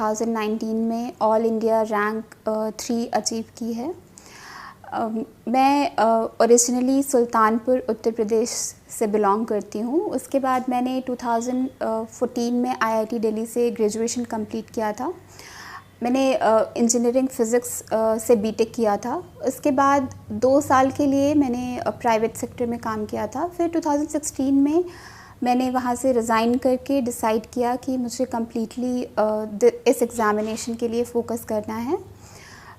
2019 में all India rank 3 achieve की है। मैं ओरिजिनली सुल्तानपुर उत्तर प्रदेश से बिलोंग करती हूँ। उसके बाद मैंने 2014 में आईआईटी दिल्ली से ग्रेजुएशन कंप्लीट किया था। मैंने इंजीनियरिंग फ़िज़िक्स से बीटेक किया था। उसके बाद 2 साल के लिए मैंने प्राइवेट सेक्टर में काम किया था। फिर 2016 में मैंने वहाँ से रिज़ाइन करके डिसाइड किया कि मुझे कम्प्लीटली इस एग्ज़ामिनेशन के लिए फ़ोकस करना है।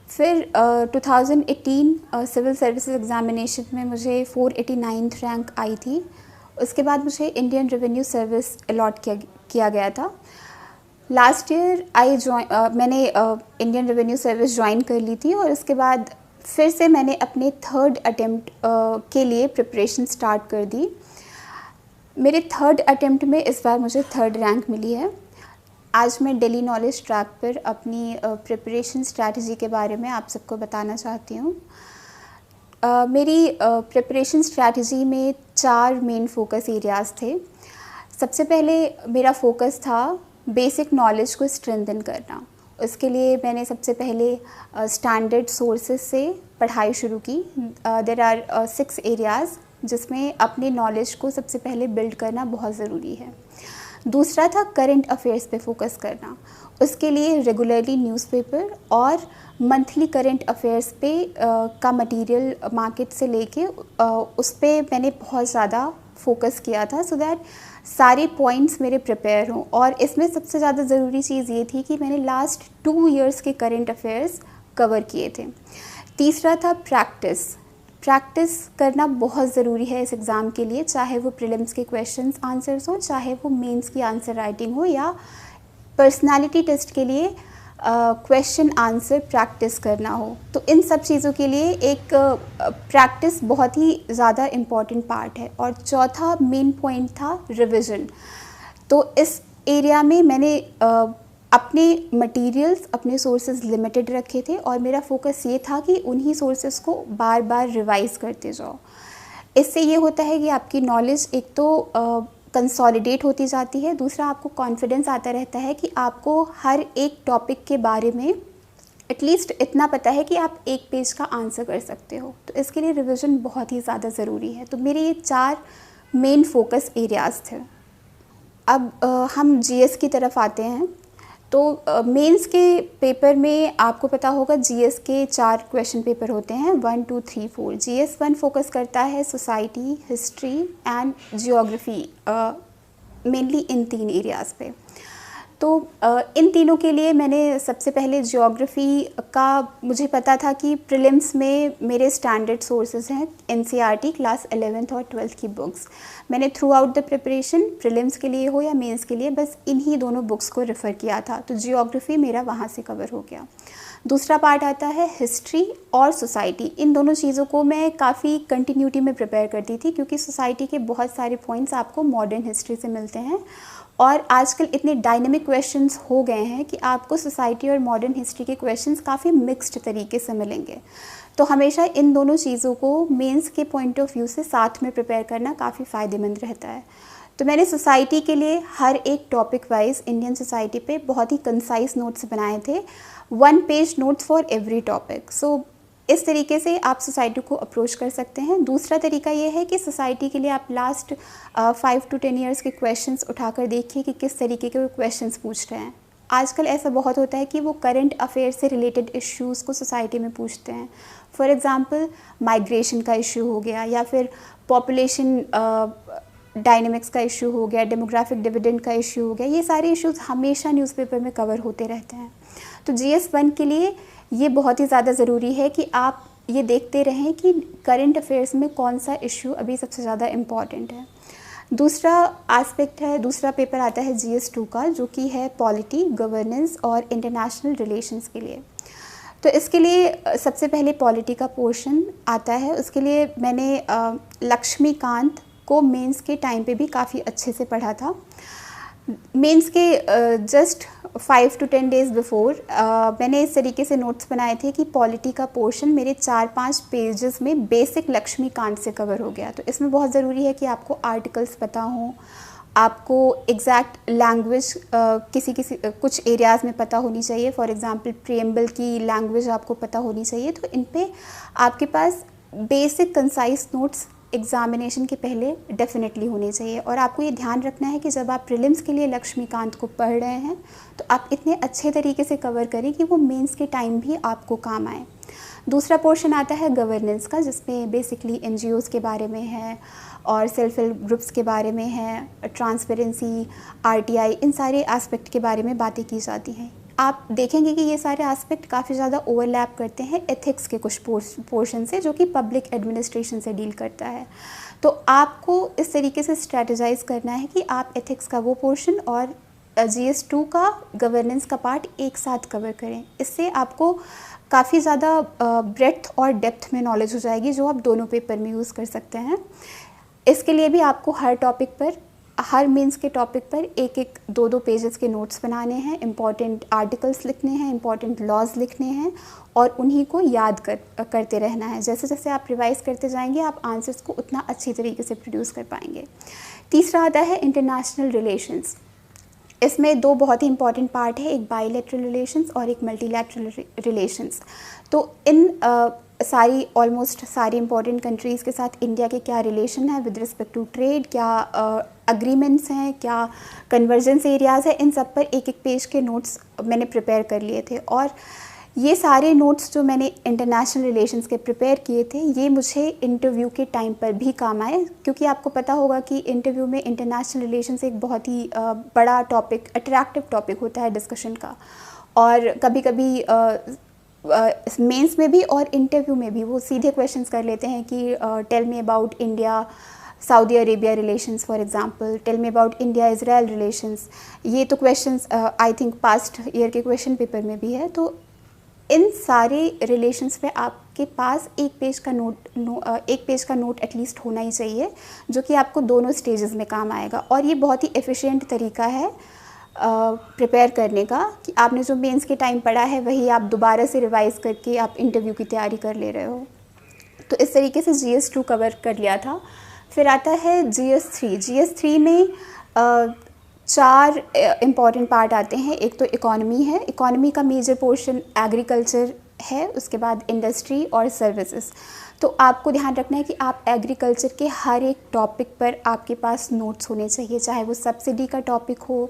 फिर 2018 सिविल सर्विसेज एग्ज़ामिनेशन में मुझे 489th रैंक आई थी। उसके बाद मुझे इंडियन रेवेन्यू सर्विस अलॉट किया गया था। लास्ट ईयर मैंने इंडियन रेवेन्यू सर्विस ज्वाइन कर ली थी और उसके बाद फिर से मैंने अपने 3rd अटेम्प्ट के लिए प्रिपरेशन स्टार्ट कर दी। मेरे 3rd अटेम्प्ट में इस बार मुझे 3rd रैंक मिली है। आज मैं डेली नॉलेज ट्रैक पर अपनी प्रिपरेशन स्ट्रैटेजी के बारे में आप सबको बताना चाहती हूँ। मेरी प्रिपरेशन स्ट्रैटेजी में 4 मेन फोकस एरियाज़ थे। सबसे पहले मेरा फोकस था बेसिक नॉलेज को स्ट्रेंथन करना। उसके लिए मैंने सबसे पहले स्टैंडर्ड सोर्सेज से पढ़ाई शुरू की। देयर आर 6 एरियाज़ जिसमें अपने नॉलेज को सबसे पहले बिल्ड करना बहुत ज़रूरी है। दूसरा था करंट अफेयर्स पे फोकस करना। उसके लिए रेगुलरली न्यूज़पेपर और मंथली करंट अफेयर्स पे का मटेरियल मार्केट से लेके उस पे मैंने बहुत ज़्यादा फोकस किया था सो दैट सारे पॉइंट्स मेरे प्रिपेयर हों। और इसमें सबसे ज़्यादा ज़रूरी चीज़ ये थी कि मैंने लास्ट 2 इयर्स के करंट अफेयर्स कवर किए थे। तीसरा था प्रैक्टिस करना बहुत ज़रूरी है इस एग्ज़ाम के लिए, चाहे वो प्रीलिम्स के क्वेश्चंस आंसर्स हो, चाहे वो मेंस की आंसर राइटिंग हो या पर्सनालिटी टेस्ट के लिए क्वेश्चन आंसर प्रैक्टिस करना हो। तो इन सब चीज़ों के लिए एक प्रैक्टिस बहुत ही ज़्यादा इम्पॉर्टेंट पार्ट है। और चौथा मेन पॉइंट था रिवीजन। तो इस एरिया में मैंने अपने मटेरियल्स, अपने सोर्सेज लिमिटेड रखे थे और मेरा फोकस ये था कि उन्हीं सोर्सेज को बार बार रिवाइज़ करते जाओ। इससे ये होता है कि आपकी नॉलेज एक तो कंसोलिडेट होती जाती है, दूसरा आपको कॉन्फिडेंस आता रहता है कि आपको हर एक टॉपिक के बारे में एटलीस्ट इतना पता है कि आप एक पेज का आंसर कर सकते हो। तो इसके लिए रिवीजन बहुत ही ज़्यादा ज़रूरी है। तो मेरे ये 4 मेन फोकस एरियाज़ थे। अब हम जीएस की तरफ आते हैं। तो मेंस के पेपर में आपको पता होगा जीएस के 4 क्वेश्चन पेपर होते हैं, 1, 2, 3, 4। जीएस 1 फोकस करता है society, history and geography, mainly in 3 areas पे। तो इन तीनों के लिए मैंने सबसे पहले जियोग्राफी का मुझे पता था कि प्रीलिम्स में मेरे स्टैंडर्ड सोर्सेज हैं एनसीईआरटी क्लास 11th और 12th की बुक्स। मैंने through out the preparation, prelims के लिए हो या मेंस के लिए, बस इन्हीं दोनों बुक्स को रेफ़र किया था। तो जियोग्राफी मेरा वहाँ से कवर हो गया। दूसरा पार्ट आता है हिस्ट्री और सोसाइटी। इन दोनों चीज़ों को मैं काफ़ी कंटिन्यूटी में प्रिपेयर करती थी क्योंकि सोसाइटी के बहुत सारे पॉइंट्स आपको मॉडर्न हिस्ट्री से मिलते हैं और आजकल इतने डायनेमिक क्वेश्चंस हो गए हैं कि आपको सोसाइटी और मॉडर्न हिस्ट्री के क्वेश्चंस काफ़ी मिक्स्ड तरीके से मिलेंगे। तो हमेशा इन दोनों चीज़ों को मेंस के पॉइंट ऑफ व्यू से साथ में प्रिपेयर करना काफ़ी फ़ायदेमंद रहता है। तो मैंने सोसाइटी के लिए हर एक टॉपिक वाइज इंडियन सोसाइटी पे बहुत ही कंसाइज नोट्स बनाए थे, 1 page notes for every topic. So इस तरीके से आप सोसाइटी को अप्रोच कर सकते हैं। दूसरा तरीका ये है कि सोसाइटी के लिए आप लास्ट 5 to 10 ईयर्स के क्वेश्चंस उठाकर देखिए कि किस तरीके के वो क्वेश्चंस पूछ रहे हैं। आजकल ऐसा बहुत होता है कि वो करंट अफेयर से रिलेटेड इश्यूज़ को सोसाइटी में पूछते हैं। फॉर एग्ज़ाम्पल माइग्रेशन का इशू हो गया या फिर पॉपुलेशन डायनेमिक्स का इशू हो गया, डेमोग्राफिक डिविडेंड का इशू हो गया। ये सारे इश्यूज़ हमेशा न्यूज़पेपर में कवर होते रहते हैं। तो GS 1 के लिए ये बहुत ही ज़्यादा ज़रूरी है कि आप ये देखते रहें कि करंट अफेयर्स में कौन सा इशू अभी सबसे ज़्यादा इम्पॉर्टेंट है। दूसरा एस्पेक्ट है, दूसरा पेपर आता है GS 2 का, जो कि है पॉलिटी, गवर्नेंस और इंटरनेशनल रिलेशंस के लिए। तो इसके लिए सबसे पहले पॉलिटी का पोर्शन आता है। उसके लिए मैंने लक्ष्मीकांत को मेंस के टाइम पे भी काफ़ी अच्छे से पढ़ा था। मेंस के जस्ट 5 to 10 डेज़ बिफोर मैंने इस तरीके से नोट्स बनाए थे कि पॉलिटी का पोर्शन मेरे 4-5 पेजेस में बेसिक लक्ष्मीकांत से कवर हो गया। तो इसमें बहुत ज़रूरी है कि आपको आर्टिकल्स पता हों आपको एग्जैक्ट लैंग्वेज किसी कुछ एरियाज़ में पता होनी चाहिए। फॉर एग्जांपल प्रीएम्बल की लैंग्वेज आपको पता होनी चाहिए। तो इन पे आपके पास बेसिक कंसाइज नोट्स एग्जामिनेशन के पहले डेफिनेटली होने चाहिए। और आपको ये ध्यान रखना है कि जब आप प्रीलिम्स के लिए लक्ष्मीकांत को पढ़ रहे हैं तो आप इतने अच्छे तरीके से कवर करें कि वो मेंस के टाइम भी आपको काम आए। दूसरा पोर्शन आता है गवर्नेंस का, जिसमें बेसिकली एनजीओज़ के बारे में है और सेल्फ हेल्प ग्रुप्स के बारे में है, ट्रांसपेरेंसी, आरटीआई, इन सारे एस्पेक्ट के बारे में बातें की जाती हैं। आप देखेंगे कि ये सारे एस्पेक्ट काफ़ी ज़्यादा ओवरलैप करते हैं एथिक्स के कुछ पोर्शन से, जो कि पब्लिक एडमिनिस्ट्रेशन से डील करता है। तो आपको इस तरीके से स्ट्रेटजाइज करना है कि आप एथिक्स का वो पोर्शन और GS2 का गवर्नेंस का पार्ट एक साथ कवर करें। इससे आपको काफ़ी ज़्यादा ब्रेड्थ और डेप्थ में नॉलेज हो जाएगी, जो आप दोनों पेपर में यूज़ कर सकते हैं। इसके लिए भी आपको हर मेंस के टॉपिक पर एक एक दो दो पेजेस के नोट्स बनाने हैं, इंपॉर्टेंट आर्टिकल्स लिखने हैं, इंपॉर्टेंट लॉज लिखने हैं और उन्हीं को याद करते रहना है। जैसे जैसे आप रिवाइज करते जाएंगे आप आंसर्स को उतना अच्छी तरीके से प्रोड्यूस कर पाएंगे। तीसरा आता है इंटरनेशनल रिलेशंस। इसमें दो बहुत ही इंपॉर्टेंट पार्ट है, एक बायलैटरल रिलेशंस और एक मल्टीलैटरल रिलेशंस। तो इन ऑलमोस्ट सारी इंपॉर्टेंट कंट्रीज़ के साथ इंडिया के क्या रिलेशन है विद रिस्पेक्ट टू ट्रेड, क्या अग्रीमेंट्स हैं, क्या कन्वर्जेंस एरियाज़ है, इन सब पर एक एक पेज के नोट्स मैंने प्रिपेयर कर लिए थे। और ये सारे नोट्स जो मैंने इंटरनेशनल रिलेशंस के प्रिपेयर किए थे, ये मुझे इंटरव्यू के टाइम पर भी काम आए, क्योंकि आपको पता होगा कि इंटरव्यू में इंटरनेशनल रिलेशंस एक बहुत ही बड़ा टॉपिक, अट्रैक्टिव टॉपिक होता है डिस्कशन का। और कभी कभी मेंस में भी और इंटरव्यू में भी वो सीधे क्वेश्चंस कर लेते हैं कि tell me about India Saudi Arabia relations, for example tell me about India Israel relations. ये तो questions I think past year के क्वेश्चन पेपर में भी है। तो इन सारे रिलेशंस पे आपके पास एक पेज का नोट एटलीस्ट होना ही चाहिए, जो कि आपको दोनों स्टेजेस में काम आएगा। और ये बहुत ही एफिशिएंट तरीका है प्रिपेयर करने का, कि आपने जो मेंस के टाइम पढ़ा है वही आप दोबारा से रिवाइज़ करके आप इंटरव्यू की तैयारी कर ले रहे हो। तो इस तरीके से GS2 कवर कर लिया था। फिर आता है GS3। GS3 में 4 इम्पॉर्टेंट पार्ट आते हैं। एक तो इकॉनमी है, इकॉनमी का मेजर पोर्शन एग्रीकल्चर है, उसके बाद इंडस्ट्री और सर्विसेज। तो आपको ध्यान रखना है कि आप एग्रीकल्चर के हर एक टॉपिक पर आपके पास नोट्स होने चाहिए, चाहे वो सब्सिडी का टॉपिक हो,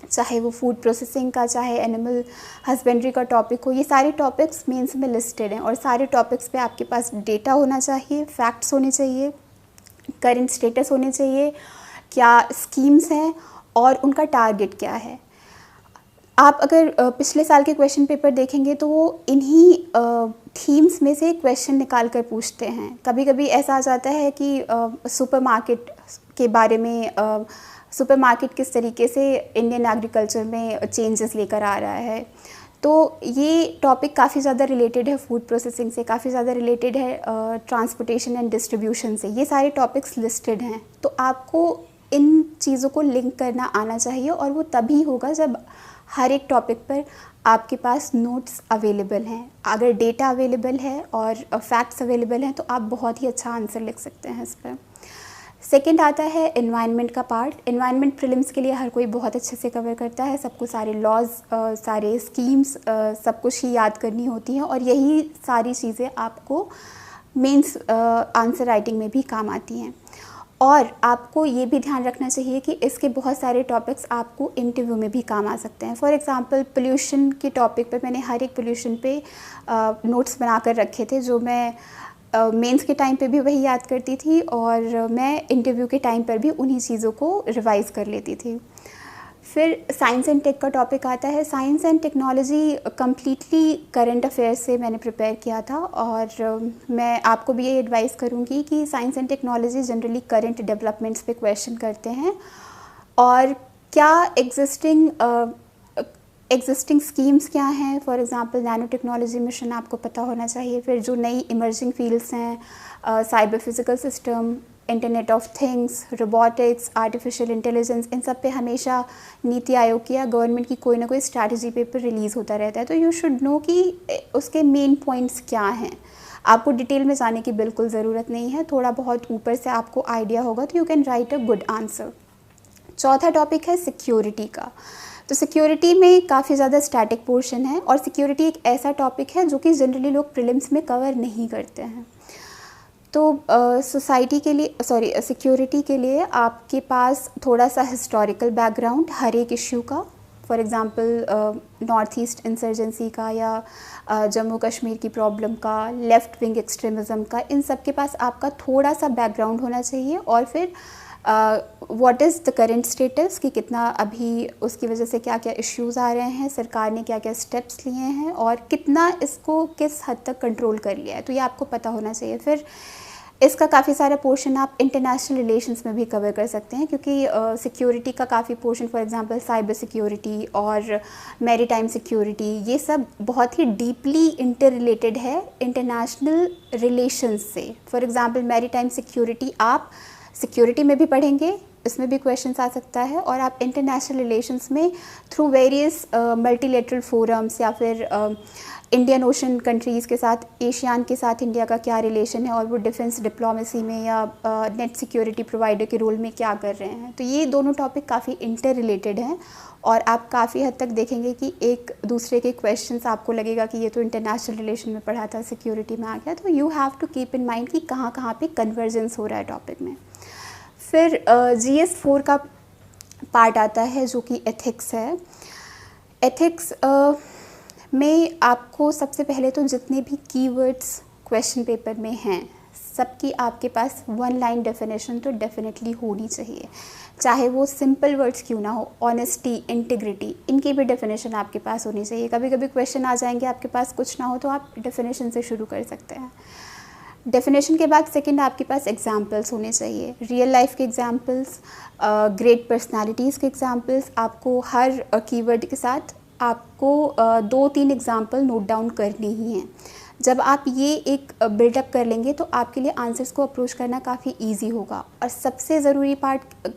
चाहे वो फूड प्रोसेसिंग का, चाहे एनिमल हस्बेंड्री का टॉपिक हो। ये सारे टॉपिक्स मेंस में लिस्टेड हैं और सारे टॉपिक्स पे आपके पास डेटा होना चाहिए, फैक्ट्स होने चाहिए, करंट स्टेटस होने चाहिए, क्या स्कीम्स हैं और उनका टारगेट क्या है। आप अगर पिछले साल के क्वेश्चन पेपर देखेंगे तो वो इन्हीं थीम्स में से क्वेश्चन निकाल कर पूछते हैं। कभी कभी ऐसा आ जाता है कि सुपरमार्केट के बारे में, सुपरमार्केट किस तरीके से इंडियन एग्रीकल्चर में चेंजेस लेकर आ रहा है। तो ये टॉपिक काफ़ी ज़्यादा रिलेटेड है फूड प्रोसेसिंग से, काफ़ी ज़्यादा रिलेटेड है ट्रांसपोर्टेशन एंड डिस्ट्रीब्यूशन से। ये सारे टॉपिक्स लिस्टेड हैं। तो आपको इन चीज़ों को लिंक करना आना चाहिए और वो तभी होगा जब हर एक टॉपिक पर आपके पास नोट्स अवेलेबल हैं। अगर डेटा अवेलेबल है और फैक्ट्स अवेलेबल हैं तो आप बहुत ही अच्छा आंसर लिख सकते हैं इस पर। सेकेंड आता है एनवायरनमेंट का पार्ट। एनवायरनमेंट प्रीलिम्स के लिए हर कोई बहुत अच्छे से कवर करता है, सबको सारे लॉज, सारे स्कीम्स, सब कुछ ही याद करनी होती हैं और यही सारी चीज़ें आपको मेंस आंसर राइटिंग में भी काम आती हैं। और आपको ये भी ध्यान रखना चाहिए कि इसके बहुत सारे टॉपिक्स आपको इंटरव्यू में भी काम आ सकते हैं। फॉर एग्जांपल पोल्यूशन के टॉपिक पे मैंने हर एक पोल्यूशन पे नोट्स बना कर रखे थे, जो मैं मेंस के टाइम पे भी वही याद करती थी और मैं इंटरव्यू के टाइम पर भी उन्हीं चीज़ों को रिवाइज़ कर लेती थी। फिर साइंस एंड टेक का टॉपिक आता है। Science and technology completely current affairs से मैंने प्रिपेयर किया था और मैं आपको भी ये एडवाइस करूँगी कि science and technology generally current developments पे क्वेश्चन करते हैं और क्या एग्जिस्टिंग स्कीम्स क्या हैं। For example nano technology mission आपको पता होना चाहिए। फिर जो नई इमर्जिंग फील्ड्स हैं, cyber physical system, internet of things, robotics, artificial intelligence, इन सब पे हमेशा नीति आयोग की या गवर्नमेंट की कोई ना कोई स्ट्रैटेजी पेपर रिलीज़ होता रहता है। तो यू शुड नो कि उसके मेन पॉइंट्स क्या हैं। आपको डिटेल में जाने की बिल्कुल ज़रूरत नहीं है, थोड़ा बहुत ऊपर से आपको आइडिया होगा तो you can write a good answer. चौथा टॉपिक है सिक्योरिटी का। तो सिक्योरिटी में काफ़ी ज़्यादा स्टैटिक पोर्शन है और सिक्योरिटी एक ऐसा टॉपिक है जो कि जनरली लोग प्रीलिम्स में कवर नहीं करते हैं। तो सिक्योरिटी के लिए आपके पास थोड़ा सा हिस्टोरिकल बैकग्राउंड हर एक इश्यू का, for example north east insurgency का या जम्मू कश्मीर की प्रॉब्लम का, लेफ़्ट विंग एक्सट्रीमिज़म का, इन सब के पास आपका थोड़ा सा बैकग्राउंड होना चाहिए। और फिर what is the current status कि कितना अभी उसकी वजह से क्या क्या इश्यूज़ आ रहे हैं, सरकार ने क्या क्या स्टेप्स लिए हैं और कितना इसको किस हद तक कंट्रोल कर लिया है, तो ये आपको पता होना चाहिए। फिर इसका काफ़ी सारा पोर्शन आप इंटरनेशनल रिलेशंस में भी कवर कर सकते हैं, क्योंकि सिक्योरिटी का काफ़ी portion for example cyber security और मैरीटाइम सिक्योरिटी, ये सब बहुत ही डीपली इंटर रिलेटेड है इंटरनेशनल रिलेशंस से। फॉर एग्जांपल मैरीटाइम सिक्योरिटी आप सिक्योरिटी में भी पढ़ेंगे, इसमें भी क्वेश्चंस आ सकता है, और आप इंटरनेशनल रिलेशंस में थ्रू वेरियस मल्टीलेटरल फोरम्स या फिर इंडियन ओशन कंट्रीज़ के साथ, एशियान के साथ इंडिया का क्या रिलेशन है और वो डिफेंस डिप्लोमेसी में या नेट सिक्योरिटी प्रोवाइडर के रोल में क्या कर रहे हैं। तो ये दोनों टॉपिक काफ़ी इंटर रिलेटेड हैं और आप काफ़ी हद तक देखेंगे कि एक दूसरे के क्वेश्चंस आपको लगेगा कि ये तो इंटरनेशनल रिलेशन में पढ़ा था, सिक्योरिटी में आ गया। तो you have to keep in mind कि कहाँ कहाँ पे कन्वर्जेंस हो रहा है टॉपिक में। फिर GS 4 का पार्ट आता है जो कि एथिक्स है। एथिक्स में आपको सबसे पहले तो जितने भी कीवर्ड्स क्वेश्चन पेपर में हैं सबकी आपके पास वन लाइन डेफिनेशन तो डेफिनेटली होनी चाहिए, चाहे वो सिंपल वर्ड्स क्यों ना हो। ऑनेस्टी, इंटीग्रिटी, इनकी भी डेफिनेशन आपके पास होनी चाहिए। कभी कभी क्वेश्चन आ जाएंगे आपके पास कुछ ना हो तो आप डेफिनेशन से शुरू कर सकते हैं। डेफिनेशन के बाद सेकंड आपके पास एग्जाम्पल्स होने चाहिए, रियल लाइफ के एग्जाम्पल्स, ग्रेट पर्सनालिटीज़ के एग्जाम्पल्स। आपको हर कीवर्ड के साथ आपको 2-3 एग्जाम्पल नोट डाउन करने ही हैं। जब आप ये एक बिल्डअप कर लेंगे तो आपके लिए आंसर्स को अप्रोच करना काफ़ी इजी होगा। और सबसे ज़रूरी पार्ट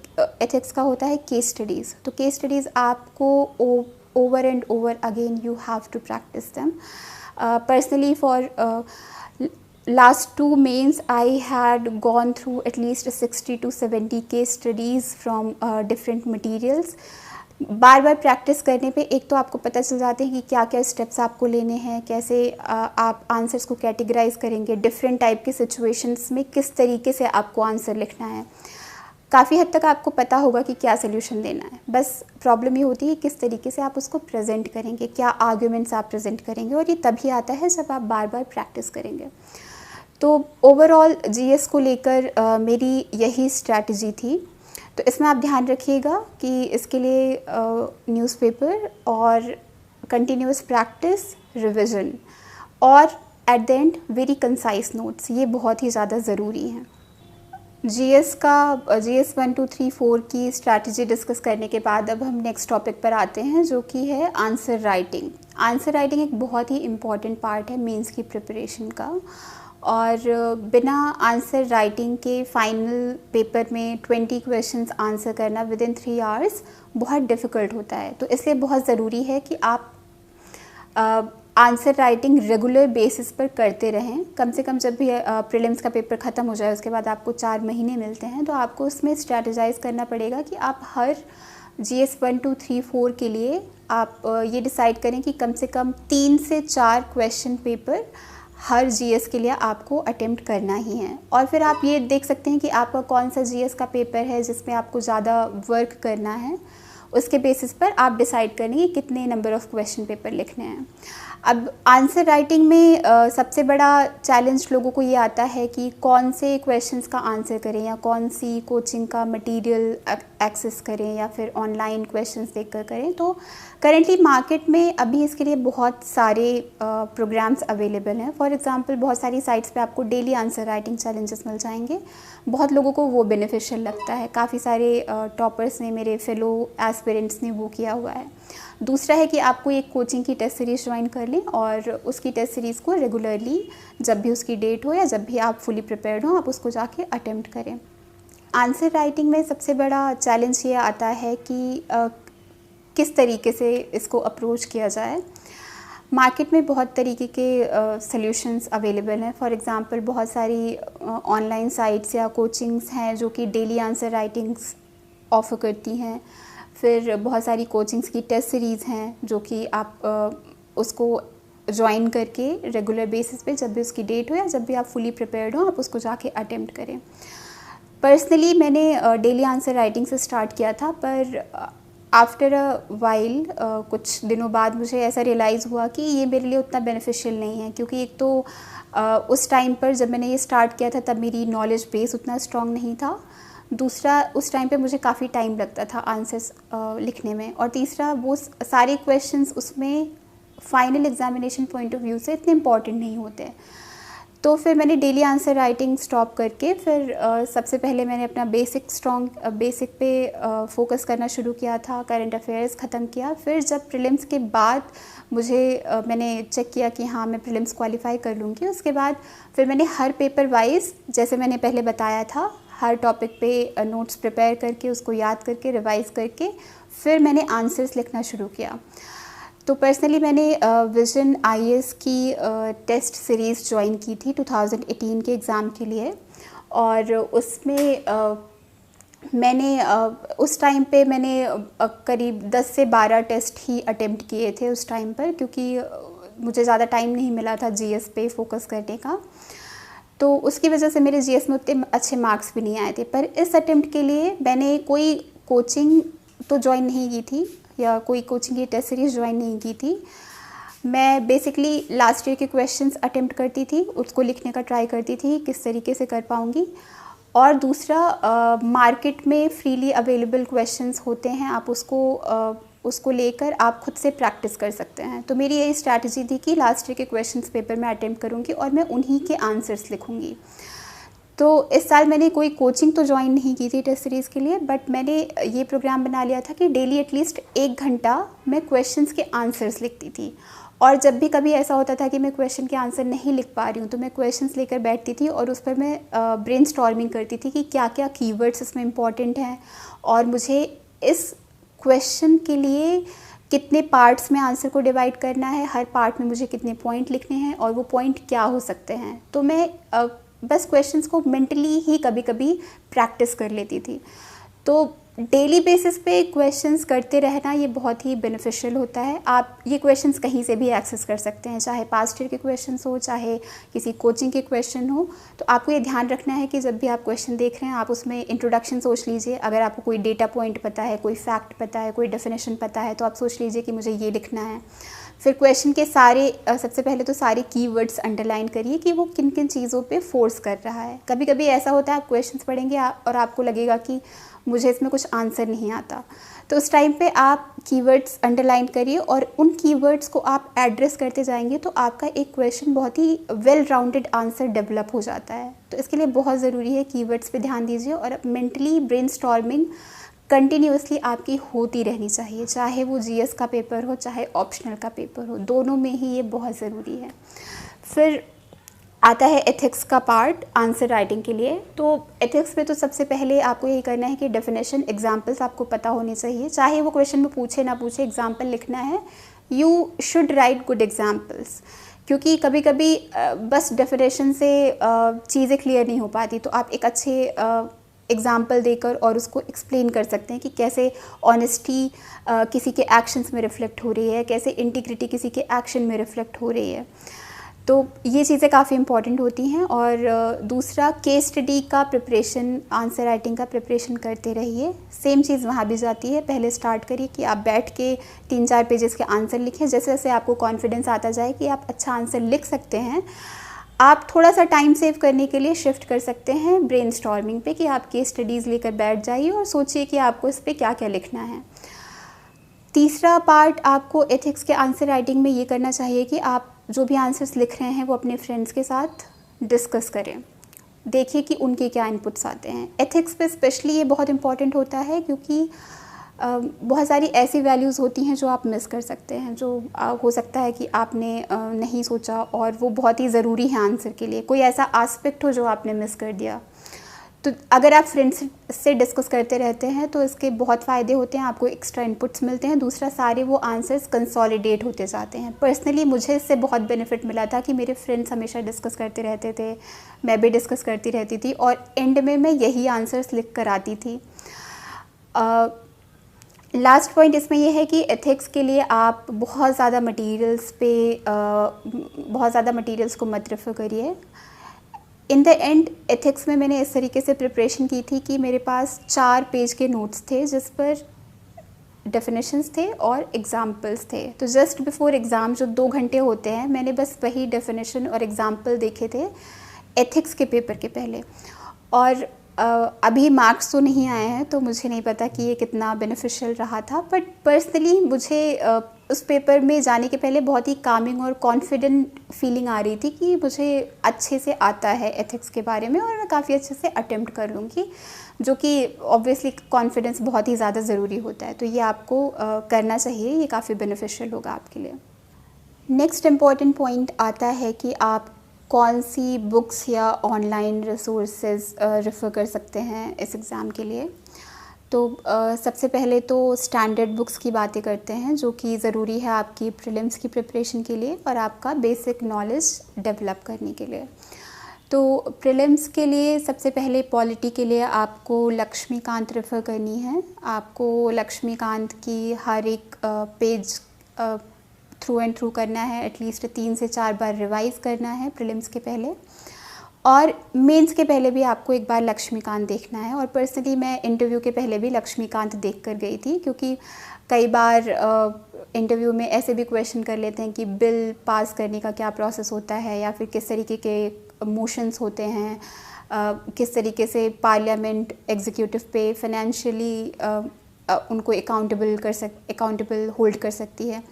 एथिक्स का होता है केस स्टडीज़। तो केस स्टडीज़ आपको over and over again you have to practise them. Personally for last 2 mains I had gone through at least 60 to 70 case studies from different materials। Bar bar practice करने पे एक तो आपको पता चल जाते हैं कि क्या क्या स्टेप्स आपको लेने हैं, कैसे आप आंसर्स को कैटेगराइज करेंगे, डिफरेंट टाइप के सिचुएशंस में किस तरीके से आपको आंसर लिखना है। काफ़ी हद तक आपको पता होगा कि क्या सोल्यूशन देना है, बस प्रॉब्लम ये होती है किस तरीके से आप उसको प्रेजेंट करेंगे, क्या आर्ग्यूमेंट्स आप प्रेजेंट करेंगे, और ये तभी आता है जब आप बार बार प्रैक्टिस करेंगे। तो ओवरऑल GS को लेकर मेरी यही स्ट्रैटेजी थी। तो इसमें आप ध्यान रखिएगा कि इसके लिए न्यूज़पेपर और कंटिन्यूस प्रैक्टिस, रिवीजन और at the end very concise notes, ये बहुत ही ज़्यादा ज़रूरी हैं। GS 1, 2, 3, 4 की स्ट्रैटेजी डिस्कस करने के बाद अब हम नेक्स्ट टॉपिक पर आते हैं जो कि है आंसर राइटिंग। आंसर राइटिंग एक बहुत ही इम्पॉर्टेंट पार्ट है मेंस की प्रिपरेशन का, और बिना आंसर राइटिंग के फाइनल पेपर में 20 क्वेश्चंस आंसर करना विद इन 3 आवर्स बहुत डिफ़िकल्ट होता है। तो इसलिए बहुत ज़रूरी है कि आप आंसर राइटिंग रेगुलर बेसिस पर करते रहें। कम से कम जब भी प्रीलिम्स का पेपर ख़त्म हो जाए उसके बाद आपको 4 महीने मिलते हैं, तो आपको उसमें स्ट्रैटेजाइज़ करना पड़ेगा कि आप हर GS 1, 2, 3, 4 के लिए आप ये डिसाइड करें कि कम से कम 3 से 4 क्वेश्चन पेपर हर GS के लिए आपको अटेम्प्ट करना ही है। और फिर आप ये देख सकते हैं कि आपका कौन सा GS का पेपर है जिसमें आपको ज़्यादा वर्क करना है, उसके बेसिस पर आप डिसाइड करेंगे कितने नंबर ऑफ़ क्वेश्चन पेपर लिखने हैं। अब आंसर राइटिंग में सबसे बड़ा चैलेंज लोगों को ये आता है कि कौन से क्वेश्चंस का आंसर करें या कौन सी कोचिंग का मटेरियल एक्सेस करें या फिर ऑनलाइन क्वेश्चंस देखकर करें। तो करेंटली मार्केट में अभी इसके लिए बहुत सारे प्रोग्राम्स अवेलेबल हैं। फॉर एग्जांपल बहुत सारी साइट्स पे आपको डेली आंसर राइटिंग चैलेंजेस मिल जाएंगे, बहुत लोगों को वो बेनिफिशियल लगता है। काफ़ी सारे टॉपर्स ने, मेरे फेलो एस्पिरेंट्स ने वो किया हुआ है। दूसरा है कि आपको एक कोचिंग की टेस्ट सीरीज़ ज्वाइन कर लें और उसकी टेस्ट सीरीज़ को रेगुलरली जब भी उसकी डेट हो या जब भी आप फुली प्रिपेयर्ड हो आप उसको जाके अटेम्प्ट करें। आंसर राइटिंग में सबसे बड़ा चैलेंज ये आता है कि किस तरीके से इसको अप्रोच किया जाए। मार्केट में बहुत तरीके के सॉल्यूशंस अवेलेबल हैं। फॉर एग्जांपल बहुत सारी ऑनलाइन साइट्स या कोचिंग्स हैं जो कि डेली आंसर राइटिंग्स ऑफ़र करती हैं। फिर बहुत सारी कोचिंग्स की टेस्ट सीरीज़ हैं जो कि आप उसको ज्वाइन करके रेगुलर बेसिस पे जब भी उसकी डेट हो या जब भी आप फुली प्रिपेयर्ड हो आप उसको जाके अटेम्प्ट करें। पर्सनली मैंने डेली आंसर राइटिंग से स्टार्ट किया था, पर आफ्टर अ वाइल कुछ दिनों बाद मुझे ऐसा रियलाइज़ हुआ कि ये मेरे लिए उतना बेनिफिशियल नहीं है, क्योंकि एक तो उस टाइम पर जब मैंने ये स्टार्ट किया था तब मेरी नॉलेज बेस उतना स्ट्रॉन्ग नहीं था। दूसरा, उस टाइम पे मुझे काफ़ी टाइम लगता था आंसर्स लिखने में, और तीसरा वो सारे क्वेश्चंस उसमें final examination point of view से इतने इम्पॉर्टेंट नहीं होते। तो फिर मैंने डेली आंसर राइटिंग स्टॉप करके फिर सबसे पहले मैंने अपना बेसिक पे फोकस करना शुरू किया था, करंट अफेयर्स ख़त्म किया। फिर जब प्रीलिम्स के बाद मुझे मैंने चेक किया कि हाँ मैं प्रीलिम्स क्वालिफाई कर लूँगी, उसके बाद फिर मैंने हर पेपर वाइज, जैसे मैंने पहले बताया था, हर टॉपिक पे नोट्स प्रिपेयर करके उसको याद करके रिवाइज़ करके फिर मैंने आंसर्स लिखना शुरू किया। तो पर्सनली मैंने विजन आईएएस की टेस्ट सीरीज़ ज्वाइन की थी 2018 के एग्ज़ाम के लिए, और उसमें मैंने उस टाइम पे मैंने करीब 10 से 12 टेस्ट ही अटेम्प्ट किए थे उस टाइम पर, क्योंकि मुझे ज़्यादा टाइम नहीं मिला था जीएस पे फोकस करने का। तो उसकी वजह से मेरे जीएस में उतने अच्छे मार्क्स भी नहीं आए थे। पर इस अटेम्प्ट के लिए मैंने कोई कोचिंग तो ज्वाइन नहीं की थी या कोई कोचिंग की टेस्ट सीरीज़ ज्वाइन नहीं की थी। मैं बेसिकली लास्ट ईयर के क्वेश्चंस अटेम्प्ट करती थी, उसको लिखने का ट्राई करती थी किस तरीके से कर पाऊँगी। और दूसरा, मार्केट में फ्रीली अवेलेबल क्वेश्चंस होते हैं, आप उसको लेकर आप खुद से प्रैक्टिस कर सकते हैं। तो मेरी यही स्ट्रैटेजी थी कि लास्ट ईयर के क्वेश्चंस पेपर में अटेम्प्ट करूँगी और मैं उन्हीं के आंसर्स लिखूँगी। तो इस साल मैंने कोई कोचिंग तो ज्वाइन नहीं की थी टेस्ट सीरीज़ के लिए, बट मैंने ये प्रोग्राम बना लिया था कि डेली एटलीस्ट 1 घंटा मैं क्वेश्चंस के आंसर्स लिखती थी। और जब भी कभी ऐसा होता था कि मैं क्वेश्चन के आंसर नहीं लिख पा रही हूँ, तो मैं क्वेश्चंस लेकर बैठती थी और उस पर मैं ब्रेनस्टॉर्मिंग करती थी कि क्या क्या कीवर्ड्स इसमें इम्पॉर्टेंट हैं और मुझे इस क्वेश्चन के लिए कितने पार्ट्स में आंसर को डिवाइड करना है, हर पार्ट में मुझे कितने पॉइंट लिखने हैं और वो पॉइंट क्या हो सकते हैं। तो मैं बस क्वेश्चंस को मेंटली ही कभी कभी प्रैक्टिस कर लेती थी। तो डेली बेसिस पे क्वेश्चंस करते रहना ये बहुत ही बेनिफिशियल होता है। आप ये क्वेश्चंस कहीं से भी एक्सेस कर सकते हैं, चाहे पास्ट ईयर के क्वेश्चंस हो, चाहे किसी कोचिंग के क्वेश्चन हो। तो आपको ये ध्यान रखना है कि जब भी आप क्वेश्चन देख रहे हैं आप उसमें इंट्रोडक्शन सोच लीजिए। अगर आपको कोई डेटा पॉइंट पता है, कोई फैक्ट पता है, कोई डेफिनेशन पता है, तो आप सोच लीजिए कि मुझे ये लिखना है। फिर क्वेश्चन के सबसे पहले तो सारे कीवर्ड्स अंडरलाइन करिए कि वो किन किन चीज़ों पे फोर्स कर रहा है। कभी कभी ऐसा होता है आप क्वेश्चंस पढ़ेंगे और आपको लगेगा कि मुझे इसमें कुछ आंसर नहीं आता, तो उस टाइम पे आप कीवर्ड्स अंडरलाइन करिए और उन कीवर्ड्स को आप एड्रेस करते जाएंगे तो आपका एक क्वेश्चन बहुत ही वेल राउंडेड आंसर डेवलप हो जाता है। तो इसके लिए बहुत ज़रूरी है कीवर्ड्स पे ध्यान दीजिए और मेंटली ब्रेनस्टॉर्मिंग कंटिन्यूअसली आपकी होती रहनी चाहिए, चाहे वो जीएस का पेपर हो चाहे ऑप्शनल का पेपर हो, दोनों में ही ये बहुत ज़रूरी है। फिर आता है एथिक्स का पार्ट आंसर राइटिंग के लिए। तो एथिक्स में तो सबसे पहले आपको यही करना है कि डेफिनेशन, एग्जांपल्स आपको पता होने चाहिए, चाहे वो क्वेश्चन में पूछे ना पूछे, एग्जांपल लिखना है। You should write good examples, क्योंकि कभी कभी बस डेफिनेशन से चीज़ें क्लियर नहीं हो पाती, तो आप एक अच्छे एग्जाम्पल देकर और उसको एक्सप्लेन कर सकते हैं कि कैसे ऑनेस्टी किसी के एक्शंस में रिफ्लेक्ट हो रही है, कैसे इंटीग्रिटी किसी के एक्शन में रिफ्लेक्ट हो रही है। तो ये चीज़ें काफ़ी इंपॉर्टेंट होती हैं। और दूसरा, केस स्टडी का प्रिपरेशन, आंसर राइटिंग का प्रिपरेशन करते रहिए। सेम चीज़ वहाँ भी जाती है, पहले स्टार्ट करिए कि आप बैठ के 3-4 पेजेस के आंसर लिखें। जैसे जैसे आपको कॉन्फिडेंस आता जाए कि आप अच्छा आंसर लिख सकते हैं, आप थोड़ा सा टाइम सेव करने के लिए शिफ्ट कर सकते हैं ब्रेनस्टॉर्मिंग पे, कि आप केस स्टडीज़ लेकर बैठ जाइए और सोचिए कि आपको इस पर क्या क्या लिखना है। तीसरा पार्ट आपको एथिक्स के आंसर राइटिंग में ये करना चाहिए कि आप जो भी आंसर्स लिख रहे हैं वो अपने फ्रेंड्स के साथ डिस्कस करें, देखिए कि उनके क्या इनपुट्स आते हैं। एथिक्स पे स्पेशली ये बहुत इंपॉर्टेंट होता है, क्योंकि बहुत सारी ऐसी वैल्यूज़ होती हैं जो आप मिस कर सकते हैं, जो हो सकता है कि आपने नहीं सोचा और वो बहुत ही ज़रूरी है आंसर के लिए। कोई ऐसा एस्पेक्ट हो जो आपने मिस कर दिया। तो अगर आप फ्रेंड्स से डिस्कस करते रहते हैं तो इसके बहुत फ़ायदे होते हैं, आपको एक्स्ट्रा इनपुट्स मिलते हैं। दूसरा, सारे वो आंसर्स कंसोलिडेट होते जाते हैं। पर्सनली मुझे इससे बहुत बेनिफिट मिला था कि मेरे फ्रेंड्स हमेशा डिस्कस करते रहते थे, मैं भी डिस्कस करती रहती थी और एंड में मैं यही आंसर्स लिख कर आती थी। लास्ट पॉइंट इसमें यह है कि एथिक्स के लिए आप बहुत ज़्यादा मटेरियल्स को मत रेफ़र करिए। इन द एंड एथिक्स में मैंने इस तरीके से प्रिपरेशन की थी कि मेरे पास 4 पेज के नोट्स थे जिस पर डेफिनेशंस थे और एग्ज़ाम्पल्स थे। तो जस्ट बिफोर एग्ज़ाम जो 2 घंटे होते हैं, मैंने बस वही डेफिनेशन और एग्ज़ाम्पल देखे थे एथिक्स के पेपर के पहले। और अभी मार्क्स तो नहीं आए हैं तो मुझे नहीं पता कि ये कितना बेनिफिशियल रहा था, बट पर्सनली मुझे उस पेपर में जाने के पहले बहुत ही कामिंग और कॉन्फिडेंट फीलिंग आ रही थी कि मुझे अच्छे से आता है एथिक्स के बारे में और मैं काफ़ी अच्छे से अटेम्प्ट कर लूँगी, जो कि ऑब्वियसली कॉन्फिडेंस बहुत ही ज़्यादा ज़रूरी होता है। तो ये आपको करना चाहिए, ये काफ़ी बेनिफिशियल होगा आपके लिए। नेक्स्ट इम्पॉर्टेंट पॉइंट आता है कि आप कौन सी बुक्स या ऑनलाइन रिसोर्सेज रेफ़र कर सकते हैं इस एग्ज़ाम के लिए। तो सबसे पहले तो स्टैंडर्ड बुक्स की बातें करते हैं, जो कि ज़रूरी है आपकी प्रीलिम्स की प्रिपरेशन के लिए और आपका बेसिक नॉलेज डेवलप करने के लिए। तो प्रीलिम्स के लिए सबसे पहले पॉलिटी के लिए आपको लक्ष्मीकांत रेफ़र करनी है। आपको लक्ष्मीकांत की हर एक पेज थ्रू एंड थ्रू करना है, एटलीस्ट 3 से 4 बार रिवाइज़ करना है प्रीलिम्स के पहले, और मेंस के पहले भी आपको एक बार लक्ष्मीकांत देखना है। और पर्सनली मैं इंटरव्यू के पहले भी लक्ष्मीकांत देख कर गई थी, क्योंकि कई बार इंटरव्यू में ऐसे भी क्वेश्चन कर लेते हैं कि बिल पास करने का क्या प्रोसेस होता है, या फिर किस तरीके के मोशंस होते हैं, किस तरीके से पार्लियामेंट एग्जीक्यूटिव पे फाइनेंशियली उनको अकाउंटेबल होल्ड कर सकती है।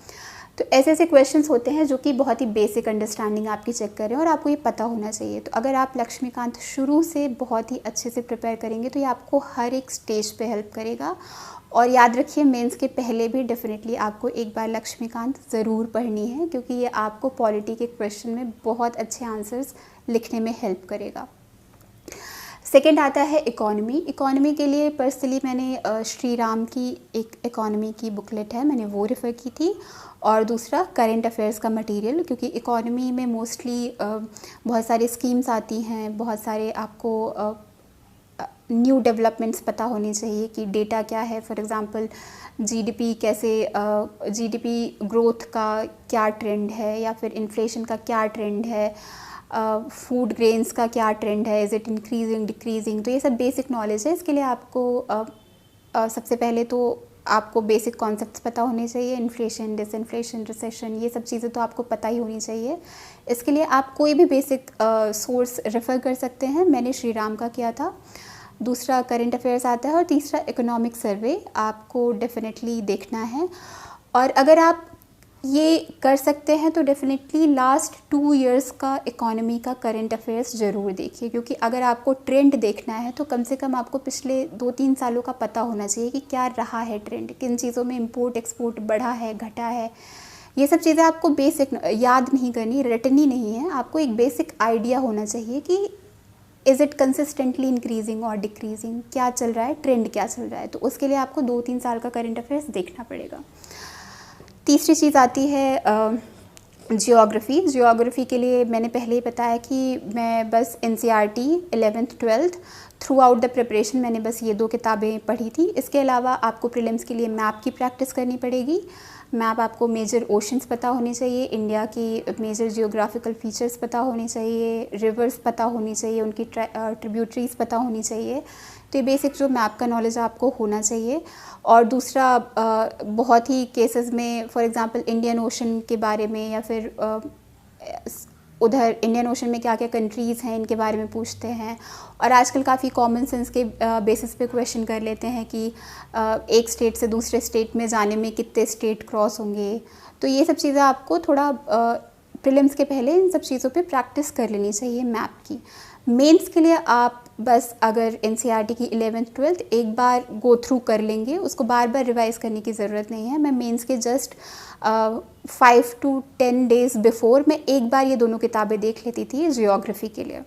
तो ऐसे ऐसे क्वेश्चंस होते हैं जो कि बहुत ही बेसिक अंडरस्टैंडिंग आपकी चेक करें और आपको ये पता होना चाहिए। तो अगर आप लक्ष्मीकांत शुरू से बहुत ही अच्छे से प्रिपेयर करेंगे तो ये आपको हर एक स्टेज पे हेल्प करेगा। और याद रखिए, मेंस के पहले भी डेफिनेटली आपको एक बार लक्ष्मीकांत ज़रूर पढ़नी है, क्योंकि ये आपको पॉलिटी के क्वेश्चन में बहुत अच्छे आंसर्स लिखने में हेल्प करेगा। सेकेंड आता है इकोनॉमी। इकोनॉमी के लिए पर्सनली मैंने श्री राम की एक इकोनॉमी की बुकलेट है, मैंने वो रेफ़र की थी। और दूसरा करेंट अफेयर्स का मटेरियल, क्योंकि इकोनॉमी में मोस्टली बहुत सारी स्कीम्स आती हैं, बहुत सारे आपको न्यू डेवलपमेंट्स पता होनी चाहिए कि डेटा क्या है। फॉर एग्ज़ाम्पल जीडीपी ग्रोथ का क्या ट्रेंड है, या फिर इन्फ्लेशन का क्या ट्रेंड है, फूड ग्रेन्स का क्या ट्रेंड है, इज़ इट इंक्रीजिंग डिक्रीजिंग। तो ये सब बेसिक नॉलेज है। इसके लिए आपको सबसे पहले तो आपको बेसिक कॉन्सेप्ट्स पता होने चाहिए, इन्फ्लेशन, डिसइन्फ्लेशन, रिसेशन, ये सब चीज़ें तो आपको पता ही होनी चाहिए। इसके लिए आप कोई भी बेसिक सोर्स रेफ़र कर सकते हैं। मैंने श्री राम का किया था। दूसरा करंट अफेयर्स आता है और तीसरा इकोनॉमिक सर्वे आपको डेफिनेटली देखना है। और अगर आप ये कर सकते हैं तो डेफिनेटली लास्ट 2 इयर्स का इकोनॉमी का करंट अफेयर्स ज़रूर देखिए, क्योंकि अगर आपको ट्रेंड देखना है तो कम से कम आपको पिछले 2-3 सालों का पता होना चाहिए कि क्या रहा है ट्रेंड, किन चीज़ों में इंपोर्ट एक्सपोर्ट बढ़ा है, घटा है। ये सब चीज़ें आपको बेसिक याद नहीं करनी, रटनी नहीं है, आपको एक बेसिक आइडिया होना चाहिए कि इज़ इट कंसिस्टेंटली इंक्रीजिंग और डिक्रीजिंग, क्या चल रहा है, ट्रेंड क्या चल रहा है। तो उसके लिए आपको 2-3 साल का करंट अफेयर्स देखना पड़ेगा। तीसरी चीज़ आती है जियोग्राफ़ी। जियोग्राफ़ी के लिए मैंने पहले ही बताया कि मैं बस NCERT 11th 12th through out the preparation मैंने बस ये 2 किताबें पढ़ी थी। इसके अलावा आपको प्रीलिम्स के लिए मैप की प्रैक्टिस करनी पड़ेगी। मैप आपको मेजर ओशंस पता होने चाहिए, इंडिया की मेजर जियोग्राफिकल फीचर्स पता होने चाहिए, रिवर्स पता होनी चाहिए, उनकी ट्रिब्यूटरीज पता होनी चाहिए। तो ये बेसिक जो मैप का नॉलेज आपको होना चाहिए। और दूसरा बहुत ही केसेस में फॉर एग्जांपल इंडियन ओशन के बारे में, या फिर उधर इंडियन ओशन में क्या क्या कंट्रीज़ हैं इनके बारे में पूछते हैं। और आजकल काफ़ी कॉमन सेंस के बेसिस पे क्वेश्चन कर लेते हैं कि एक स्टेट से दूसरे स्टेट में जाने में कितने स्टेट क्रॉस होंगे। तो ये सब चीज़ें आपको थोड़ा प्रीलिम्स के पहले इन सब चीज़ों पे प्रैक्टिस कर लेनी चाहिए मैप की। मेंस के लिए आप बस अगर NCERT की 11th 12th एक बार गो थ्रू कर लेंगे, उसको बार बार रिवाइज़ करने की ज़रूरत नहीं है। मैं मेंस के जस्ट 5 to 10 डेज़ बिफोर मैं एक बार ये दोनों किताबें देख लेती थी जियोग्राफी के लिए।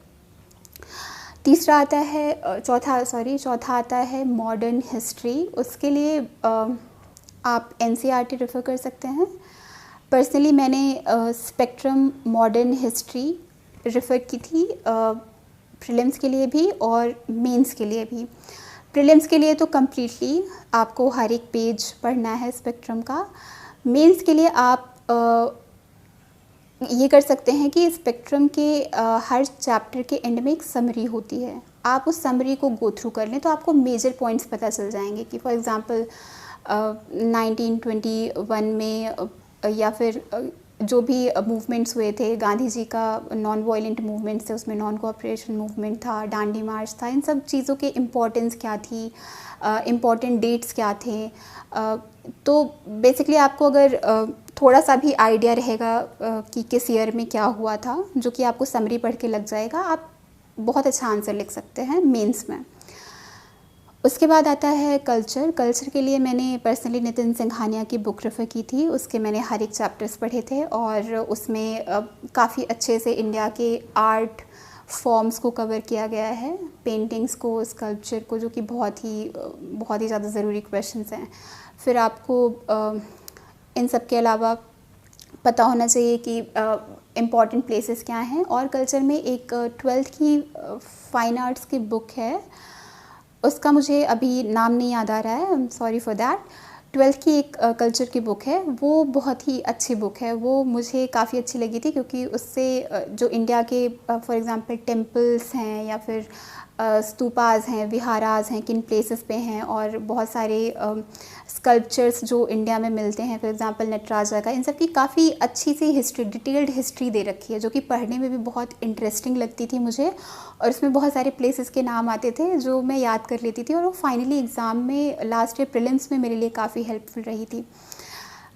तीसरा आता है चौथा आता है मॉडर्न हिस्ट्री। उसके लिए आप NCERT रेफ़र कर सकते हैं। पर्सनली मैंने स्पेक्ट्रम मॉडर्न हिस्ट्री रेफ़र की थी प्रीलिम्स के लिए भी और मेंस के लिए भी। प्रीलिम्स के लिए तो कम्प्लीटली आपको हर एक पेज पढ़ना है स्पेक्ट्रम का। मेंस के लिए आप ये कर सकते हैं कि स्पेक्ट्रम के हर चैप्टर के एंड में एक समरी होती है, आप उस समरी को गो थ्रू कर लें तो आपको मेजर पॉइंट्स पता चल जाएंगे कि फॉर एग्ज़ाम्पल 1921 में या फिर जो भी मूवमेंट्स हुए थे, गांधी जी का नॉन वायलेंट मूवमेंट थे, उसमें नॉन कोऑपरेशन मूवमेंट था, दांडी मार्च था, इन सब चीज़ों के इम्पोर्टेंस क्या थी, इम्पॉर्टेंट डेट्स क्या थे। तो बेसिकली आपको अगर थोड़ा सा भी आइडिया रहेगा कि किस ईयर में क्या हुआ था, जो कि आपको समरी पढ़ के लग जाएगा, आप बहुत अच्छा आंसर लिख सकते हैं मेंस में। उसके बाद आता है कल्चर। कल्चर के लिए मैंने पर्सनली नितिन सिंघानिया की बुक रेफ़र की थी, उसके मैंने हर एक चैप्टर्स पढ़े थे और उसमें काफ़ी अच्छे से इंडिया के आर्ट फॉर्म्स को कवर किया गया है, पेंटिंग्स को, स्कल्पचर को, जो कि बहुत ही ज़्यादा ज़रूरी क्वेश्चंस हैं। फिर आपको इन सब के अलावा पता होना चाहिए कि इम्पॉर्टेंट प्लेसेस क्या हैं। और कल्चर में एक 12th की फ़ाइन आर्ट्स की बुक है, उसका मुझे अभी नाम नहीं याद आ रहा है, I am sorry for that. 12th की एक कल्चर की बुक है, वो बहुत ही अच्छी बुक है, वो मुझे काफ़ी अच्छी लगी थी क्योंकि उससे जो इंडिया के फॉर एग्ज़ाम्पल टेम्पल्स हैं या फिर स्तूपाज हैं, विहाराज हैं, किन प्लेसेस पे हैं, और बहुत सारे स्कल्पचर्स जो इंडिया में मिलते हैं, फॉर एग्ज़ाम्पल नटराजा का, इन सब की काफ़ी अच्छी सी हिस्ट्री, डिटेल्ड हिस्ट्री दे रखी है, जो कि पढ़ने में भी बहुत इंटरेस्टिंग लगती थी मुझे। और उसमें बहुत सारे प्लेसेस के नाम आते थे जो मैं याद कर लेती थी, और वो फाइनली एग्ज़ाम में लास्ट ईयर प्रीलिम्स में मेरे लिए काफ़ी हेल्पफुल रही थी।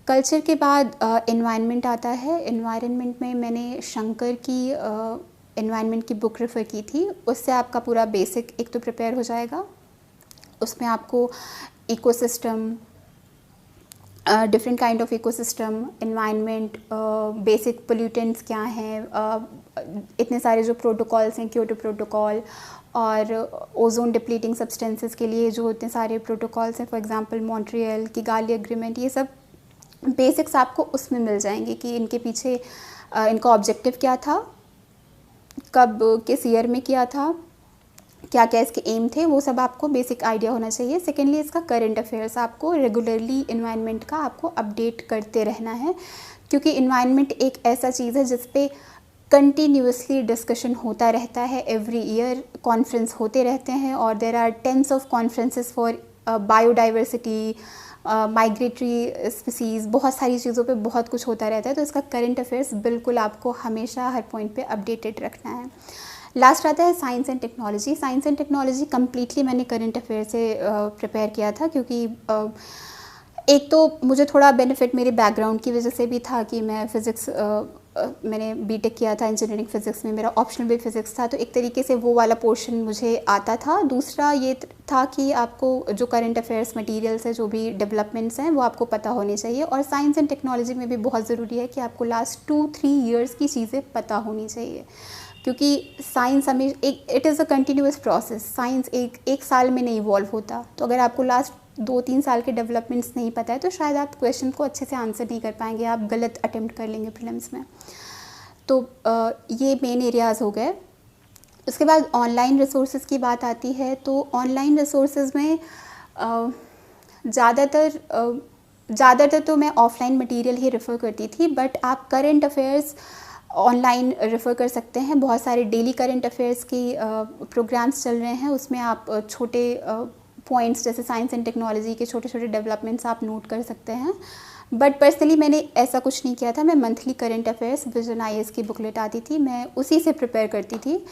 कल्चर के बाद एनवायरनमेंट आता है। एनवायरनमेंट में मैंने शंकर की एनवायरनमेंट की बुक रेफ़र की थी, उससे आपका पूरा बेसिक एक तो प्रिपेयर हो जाएगा। उसमें आपको ecosystem, different kind of ecosystem, environment, basic pollutants क्या हैं, इतने सारे जो प्रोटोकॉल्स हैं, क्योटो प्रोटोकॉल, और ओजोन डिप्लीटिंग सब्सटेंसेस के लिए जो इतने सारे प्रोटोकॉल्स हैं, for example Montreal, Kigali agreement, ये सब बेसिक्स आपको उसमें मिल जाएंगे कि इनके पीछे इनका ऑब्जेक्टिव क्या था, कब किस ईयर में किया था, क्या क्या इसके एम थे, वो सब आपको बेसिक आइडिया होना चाहिए। सेकेंडली इसका करंट अफेयर्स, आपको रेगुलरली इन्वायरमेंट का आपको अपडेट करते रहना है, क्योंकि इन्वायरमेंट एक ऐसा चीज़ है जिस पे कंटिन्यूसली डिस्कशन होता रहता है। एवरी ईयर कॉन्फ्रेंस होते रहते हैं और there are tens of conferences for biodiversity, migratory species, बहुत सारी चीज़ों पे बहुत कुछ होता रहता है। तो इसका करंट अफेयर्स बिल्कुल आपको हमेशा हर पॉइंट पे अपडेटेड रखना है। लास्ट आता है science and technology. Science and technology completely मैंने करंट अफेयर से प्रिपेयर किया था, क्योंकि एक तो मुझे थोड़ा बेनिफिट मेरे बैकग्राउंड की वजह से भी था कि मैं फ़िज़िक्स, मैंने बीटेक किया था इंजीनियरिंग फ़िज़िक्स में, मेरा ऑप्शनल भी फ़िज़िक्स था, तो एक तरीके से वो वाला पोर्शन मुझे आता था। दूसरा ये था कि आपको जो करंट अफेयर्स मटेरियल्स हैं, जो भी डेवलपमेंट्स हैं, वो आपको पता होने चाहिए। और साइंस एंड टेक्नोलॉजी में भी बहुत ज़रूरी है कि आपको लास्ट 2-3 ईयर्स की चीज़ें पता होनी चाहिए, क्योंकि साइंस हमें it is a continuous process. Science एक साल में नहीं इवॉल्व होता, तो अगर आपको लास्ट 2-3 साल के डेवलपमेंट्स नहीं पता है तो शायद आप क्वेश्चन को अच्छे से आंसर नहीं कर पाएंगे, आप गलत अटेम्प्ट कर लेंगे प्रीलिम्स में। तो ये मेन एरियाज़ हो गए। उसके बाद ऑनलाइन रिसोर्सेज की बात आती है, तो ऑनलाइन रिसोर्सेज में ज़्यादातर तो मैं ऑफ़लाइन मटेरियल ही रेफ़र करती थी, बट आप करंट अफेयर्स ऑनलाइन रेफ़र कर सकते हैं। बहुत सारे डेली करंट अफेयर्स की प्रोग्राम्स चल रहे हैं, उसमें आप छोटे पॉइंट्स जैसे साइंस एंड टेक्नोलॉजी के छोटे छोटे डेवलपमेंट्स आप नोट कर सकते हैं। बट पर्सनली मैंने ऐसा कुछ नहीं किया था। मैं monthly current affairs vision IAS की बुकलेट आती थी, मैं उसी से प्रिपेयर करती थी,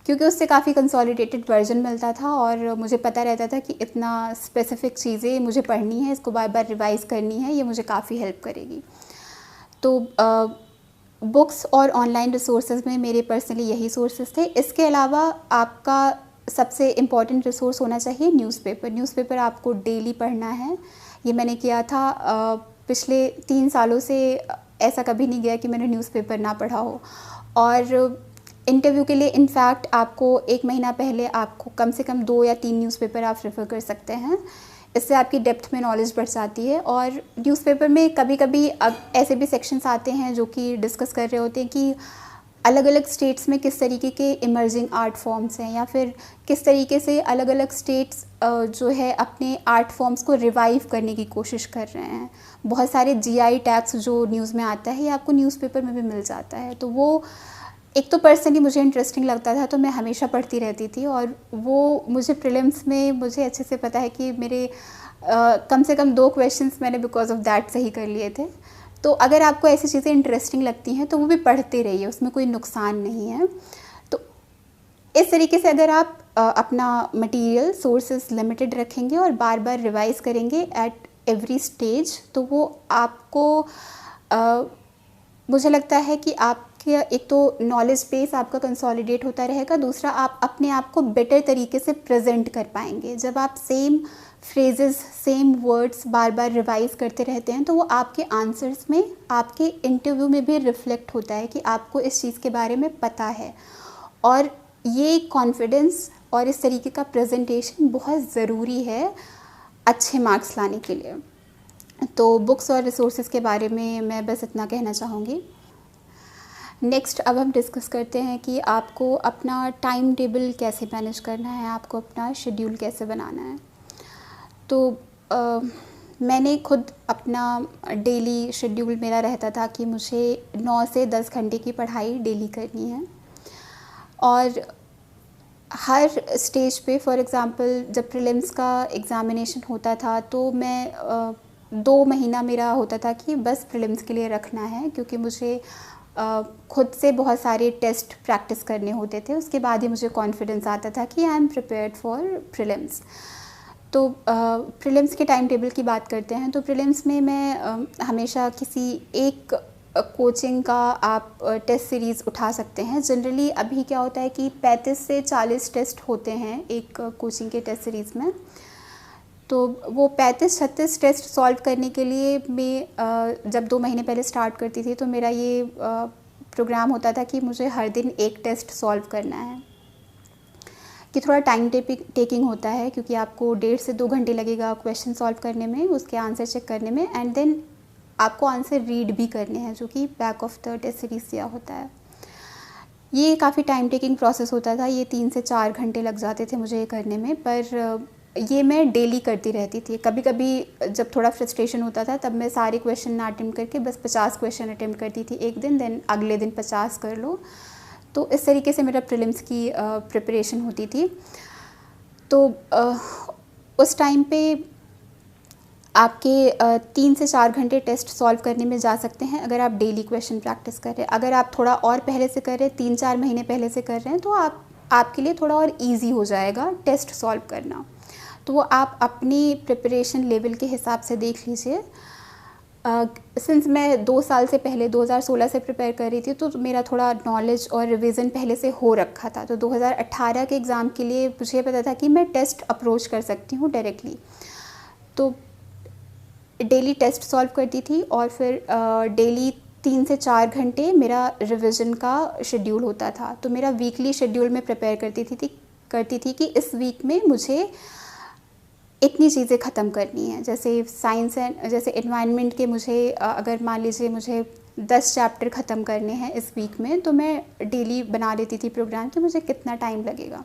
क्योंकि उससे काफ़ी कंसोलिडेटेड वर्जन मिलता था और मुझे पता रहता था कि इतना स्पेसिफिक चीज़ें मुझे पढ़नी है, इसको बार बार रिवाइज़ करनी है, ये मुझे काफ़ी हेल्प करेगी। तो बुक्स और ऑनलाइन रिसोर्सेज में मेरे पर्सनली यही सोर्सेज थे। इसके अलावा आपका सबसे इम्पॉर्टेंट रिसोर्स होना चाहिए न्यूज़पेपर। न्यूज़पेपर आपको डेली पढ़ना है। ये मैंने किया था। पिछले 3 सालों से ऐसा कभी नहीं गया कि मैंने न्यूज़पेपर ना पढ़ा हो। और इंटरव्यू के लिए इनफैक्ट आपको 1 महीना पहले आपको कम से कम 2 या 3 न्यूज़पेपर आप रेफ़र कर सकते हैं। इससे आपकी डेप्थ में नॉलेज बढ़ जाती है। और न्यूज़पेपर में कभी कभी अब ऐसे भी सेक्शंस आते हैं जो कि डिस्कस कर रहे होते हैं कि अलग अलग स्टेट्स में किस तरीके के इमर्जिंग आर्ट फॉर्म्स हैं, या फिर किस तरीके से अलग अलग स्टेट्स जो है अपने आर्ट फॉर्म्स को रिवाइव करने की कोशिश कर रहे हैं। बहुत सारे जीआई टैग्स जो न्यूज़ में आता है, ये आपको न्यूज़पेपर में भी मिल जाता है। तो वो एक तो पर्सनली मुझे इंटरेस्टिंग लगता था, तो मैं हमेशा पढ़ती रहती थी। और वो मुझे प्रीलिम्स में मुझे अच्छे से पता है कि मेरे कम से कम 2 क्वेश्चंस मैंने बिकॉज ऑफ दैट सही कर लिए थे। तो अगर आपको ऐसी चीज़ें इंटरेस्टिंग लगती हैं तो वो भी पढ़ते रहिए, उसमें कोई नुकसान नहीं है। तो इस तरीके से अगर आप अपना मटेरियल सोर्सेज लिमिटेड रखेंगे और बार बार रिवाइज करेंगे एट एवरी स्टेज, तो वो आपको मुझे लगता है कि आपके एक तो नॉलेज बेस आपका कंसोलिडेट होता रहेगा, दूसरा आप अपने आप को बेटर तरीके से प्रेजेंट कर पाएंगे। जब आप सेम फ्रेजेस, सेम वर्ड्स बार बार रिवाइज करते रहते हैं तो वो आपके आंसर्स में, आपके इंटरव्यू में भी रिफ्लेक्ट होता है कि आपको इस चीज़ के बारे में पता है। और ये कॉन्फिडेंस और इस तरीके का प्रेजेंटेशन बहुत ज़रूरी है अच्छे मार्क्स लाने के लिए। तो बुक्स और रिसोर्सेज के बारे में मैं बस इतना कहना चाहूँगी। नेक्स्ट अब हम डिस्कस करते हैं कि आपको अपना टाइम टेबल कैसे मैनेज करना है, आपको अपना शेड्यूल कैसे बनाना है। तो मैंने खुद अपना डेली शेड्यूल मेरा रहता था कि मुझे 9 से 10 घंटे की पढ़ाई डेली करनी है। और हर स्टेज पे, फॉर एग्ज़ाम्पल जब प्रीलिम्स का एग्ज़ामिनेशन होता था तो मैं 2 महीना मेरा होता था कि बस प्रीलिम्स के लिए रखना है, क्योंकि मुझे खुद से बहुत सारे टेस्ट प्रैक्टिस करने होते थे। उसके बाद ही मुझे कॉन्फिडेंस आता था कि I am prepared for prelims. तो प्रीलिम्स के टाइम टेबल की बात करते हैं तो प्रीलिम्स में मैं हमेशा किसी एक कोचिंग का आप टेस्ट सीरीज़ उठा सकते हैं। जनरली अभी क्या होता है कि 35 से 40 टेस्ट होते हैं एक कोचिंग के टेस्ट सीरीज़ में। तो वो 35-36 टेस्ट सॉल्व करने के लिए मैं जब 2 महीने पहले स्टार्ट करती थी तो मेरा ये प्रोग्राम होता था कि मुझे हर दिन एक टेस्ट सॉल्व करना है, कि थोड़ा टाइम टेकिंग होता है क्योंकि आपको 1.5 से 2 घंटे लगेगा क्वेश्चन सॉल्व करने में, उसके आंसर चेक करने में, एंड देन आपको आंसर रीड भी करने हैं जो कि back of the test series दिया होता है। ये काफ़ी टाइम टेकिंग प्रोसेस होता था, ये 3 से 4 घंटे लग जाते थे मुझे ये करने में, पर ये मैं डेली करती रहती थी। कभी कभी जब थोड़ा फ्रस्ट्रेशन होता था तब मैं सारे क्वेश्चन ना अटेम्प्ट करके बस 50 क्वेश्चन अटेम्प्ट करती थी एक दिन, देन अगले दिन 50 कर लो। तो इस तरीके से मेरा प्रीलिम्स की प्रिपरेशन होती थी। तो उस टाइम पे आपके 3 से 4 घंटे टेस्ट सॉल्व करने में जा सकते हैं अगर आप डेली क्वेश्चन प्रैक्टिस कर रहे हैं। अगर आप थोड़ा और पहले से कर रहे हैं, 3-4 महीने पहले से कर रहे हैं, तो आपके लिए थोड़ा और इजी हो जाएगा टेस्ट सॉल्व करना। तो वो आप अपनी प्रिपरेशन लेवल के हिसाब से देख लीजिए। सिंस मैं 2 साल से पहले 2016 से प्रिपेयर कर रही थी तो मेरा थोड़ा नॉलेज और रिवीजन पहले से हो रखा था। तो 2018 के एग्ज़ाम के लिए मुझे पता था कि मैं टेस्ट अप्रोच कर सकती हूँ डायरेक्टली। तो डेली टेस्ट सॉल्व करती थी और फिर डेली 3 से 4 घंटे मेरा रिवीजन का शेड्यूल होता था। तो मेरा वीकली शेड्यूल में प्रिपेयर करती थी कि इस वीक में मुझे इतनी चीज़ें ख़त्म करनी है। जैसे साइंस एंड जैसे एनवायरनमेंट के मुझे अगर मान लीजिए मुझे 10 चैप्टर ख़त्म करने हैं इस वीक में, तो मैं डेली बना लेती थी प्रोग्राम कि मुझे कितना टाइम लगेगा।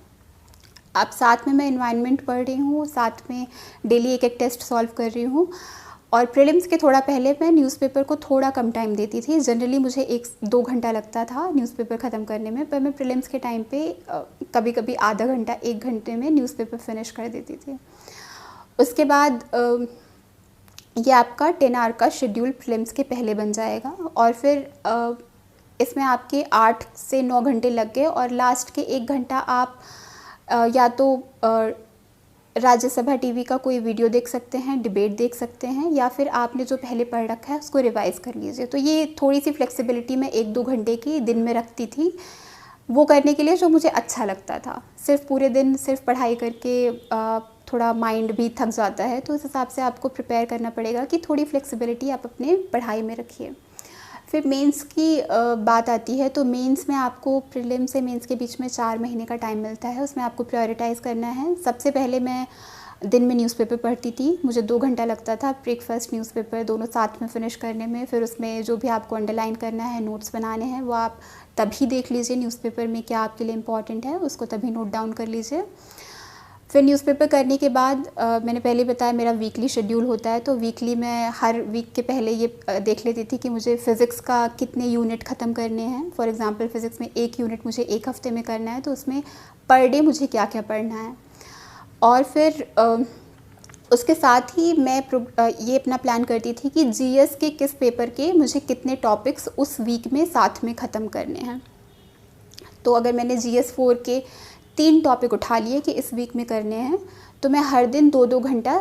अब साथ में मैं एनवायरनमेंट पढ़ रही हूँ, साथ में डेली एक टेस्ट सॉल्व कर रही हूँ। और प्रीलिम्स के थोड़ा पहले मैं न्यूज़पेपर को थोड़ा कम टाइम देती थी। जनरली मुझे 1-2 घंटा लगता था न्यूज़पेपर ख़त्म करने में, पर मैं प्रीलिम्स के टाइम पे कभी कभी आधा घंटा 1 घंटे में न्यूज़पेपर फिनिश कर देती थी। उसके बाद ये आपका 10 आवर का शेड्यूल प्रीलिम्स के पहले बन जाएगा और फिर इसमें आपके 8 से 9 घंटे लग गए और लास्ट के 1 घंटा आप या तो राज्यसभा टीवी का कोई वीडियो देख सकते हैं, डिबेट देख सकते हैं, या फिर आपने जो पहले पढ़ रखा है उसको रिवाइज़ कर लीजिए। तो ये थोड़ी सी फ्लेक्सिबिलिटी मैं 1-2 घंटे की दिन में रखती थी वो करने के लिए जो मुझे अच्छा लगता था। सिर्फ पूरे दिन सिर्फ पढ़ाई करके थोड़ा माइंड भी थक जाता है, तो उस हिसाब से आपको प्रिपेयर करना पड़ेगा कि थोड़ी फ्लेक्सिबिलिटी आप अपने पढ़ाई में रखिए। फिर मेंस की बात आती है, तो मेंस में आपको प्रीलिम से मेंस के बीच में 4 महीने का टाइम मिलता है, उसमें आपको प्रायोरिटाइज़ करना है। सबसे पहले मैं दिन में न्यूज़पेपर पढ़ती थी। मुझे 2 घंटा लगता था ब्रेकफास्ट न्यूज़पेपर दोनों साथ में फ़िनिश करने में। फिर उसमें जो भी आपको अंडरलाइन करना है, नोट्स बनाने हैं, वो आप तभी देख लीजिए न्यूज़पेपर में क्या आपके लिए इम्पॉर्टेंट है, उसको तभी नोट डाउन कर लीजिए। फिर न्यूज़पेपर करने के बाद मैंने पहले बताया मेरा वीकली शेड्यूल होता है, तो वीकली मैं हर वीक के पहले ये देख लेती थी कि मुझे फ़िज़िक्स का कितने यूनिट ख़त्म करने हैं। फॉर एग्ज़ाम्पल फ़िज़िक्स में 1 यूनिट मुझे 1 हफ़्ते में करना है, तो उसमें पर डे मुझे क्या क्या पढ़ना है। और फिर उसके साथ ही मैं ये अपना प्लान करती थी कि जीएस के किस पेपर के मुझे कितने टॉपिक्स उस वीक में साथ में ख़त्म करने हैं। तो अगर मैंने जीएस 4 के 3 टॉपिक उठा लिए कि इस वीक में करने हैं, तो मैं हर दिन 2-2 घंटा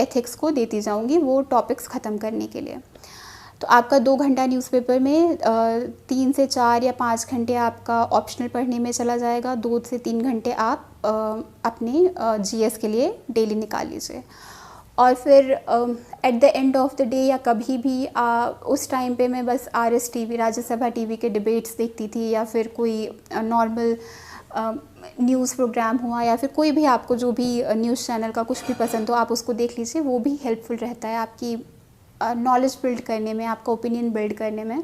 एथिक्स को देती जाऊंगी वो टॉपिक्स ख़त्म करने के लिए। तो आपका 2 घंटा न्यूज़पेपर में 3 से 4 या 5 घंटे आपका ऑप्शनल पढ़ने में चला जाएगा। 2 से 3 घंटे आप अपने जीएस के लिए डेली निकाल लीजिए। और फिर at the end of the day या कभी भी उस टाइम पे मैं बस आरएस टीवी, राज्यसभा टीवी के डिबेट्स देखती थी, या फिर कोई नॉर्मल न्यूज़ प्रोग्राम हुआ, या फिर कोई भी आपको जो भी न्यूज़ चैनल का कुछ भी पसंद हो आप उसको देख लीजिए। वो भी हेल्पफुल रहता है आपकी नॉलेज बिल्ड करने में, आपका ओपिनियन बिल्ड करने में।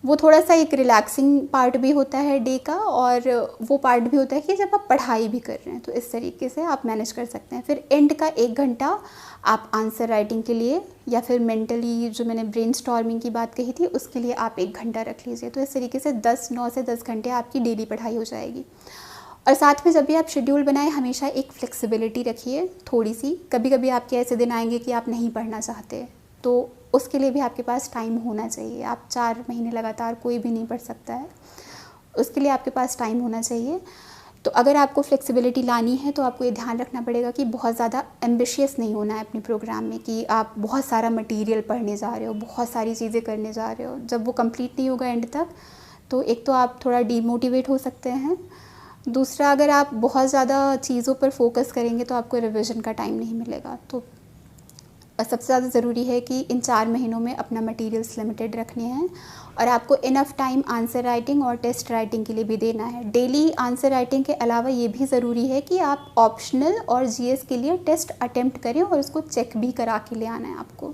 वो थोड़ा सा एक रिलैक्सिंग पार्ट भी होता है डे का, और वो पार्ट भी होता है कि जब आप पढ़ाई भी कर रहे हैं, तो इस तरीके से आप मैनेज कर सकते हैं। फिर एंड का 1 घंटा आप आंसर राइटिंग के लिए, या फिर मेंटली जो मैंने ब्रेनस्टॉर्मिंग की बात कही थी उसके लिए आप 1 घंटा रख लीजिए। तो इस तरीके से 9 से 10 घंटे आपकी डेली पढ़ाई हो जाएगी। और साथ में जब भी आप शेड्यूल बनाएं, हमेशा एक फ्लेक्सिबिलिटी रखिए थोड़ी सी। कभी कभी आपके ऐसे दिन आएंगे कि आप नहीं पढ़ना चाहते, तो उसके लिए भी आपके पास टाइम होना चाहिए। आप 4 महीने लगातार कोई भी नहीं पढ़ सकता है, उसके लिए आपके पास टाइम होना चाहिए। तो अगर आपको फ्लेक्सिबिलिटी लानी है तो आपको ये ध्यान रखना पड़ेगा कि बहुत ज़्यादा एम्बिशियस नहीं होना है अपने प्रोग्राम में, कि आप बहुत सारा मटेरियल पढ़ने जा रहे हो, बहुत सारी चीज़ें करने जा रहे हो। जब वो कंप्लीट नहीं होगा एंड तक, तो एक तो आप थोड़ा डीमोटिवेट हो सकते हैं। दूसरा, अगर आप बहुत ज़्यादा चीज़ों पर फोकस करेंगे तो आपको रिविज़न का टाइम नहीं मिलेगा। तो सबसे ज़्यादा ज़रूरी है कि इन 4 महीनों में अपना मटेरियल्स लिमिटेड रखने हैं, और आपको इनफ टाइम आंसर राइटिंग और टेस्ट राइटिंग के लिए भी देना है। डेली आंसर राइटिंग के अलावा ये भी ज़रूरी है कि आप ऑप्शनल और जीएस के लिए टेस्ट अटेम्प्ट करें और उसको चेक भी करा के ले आना है आपको।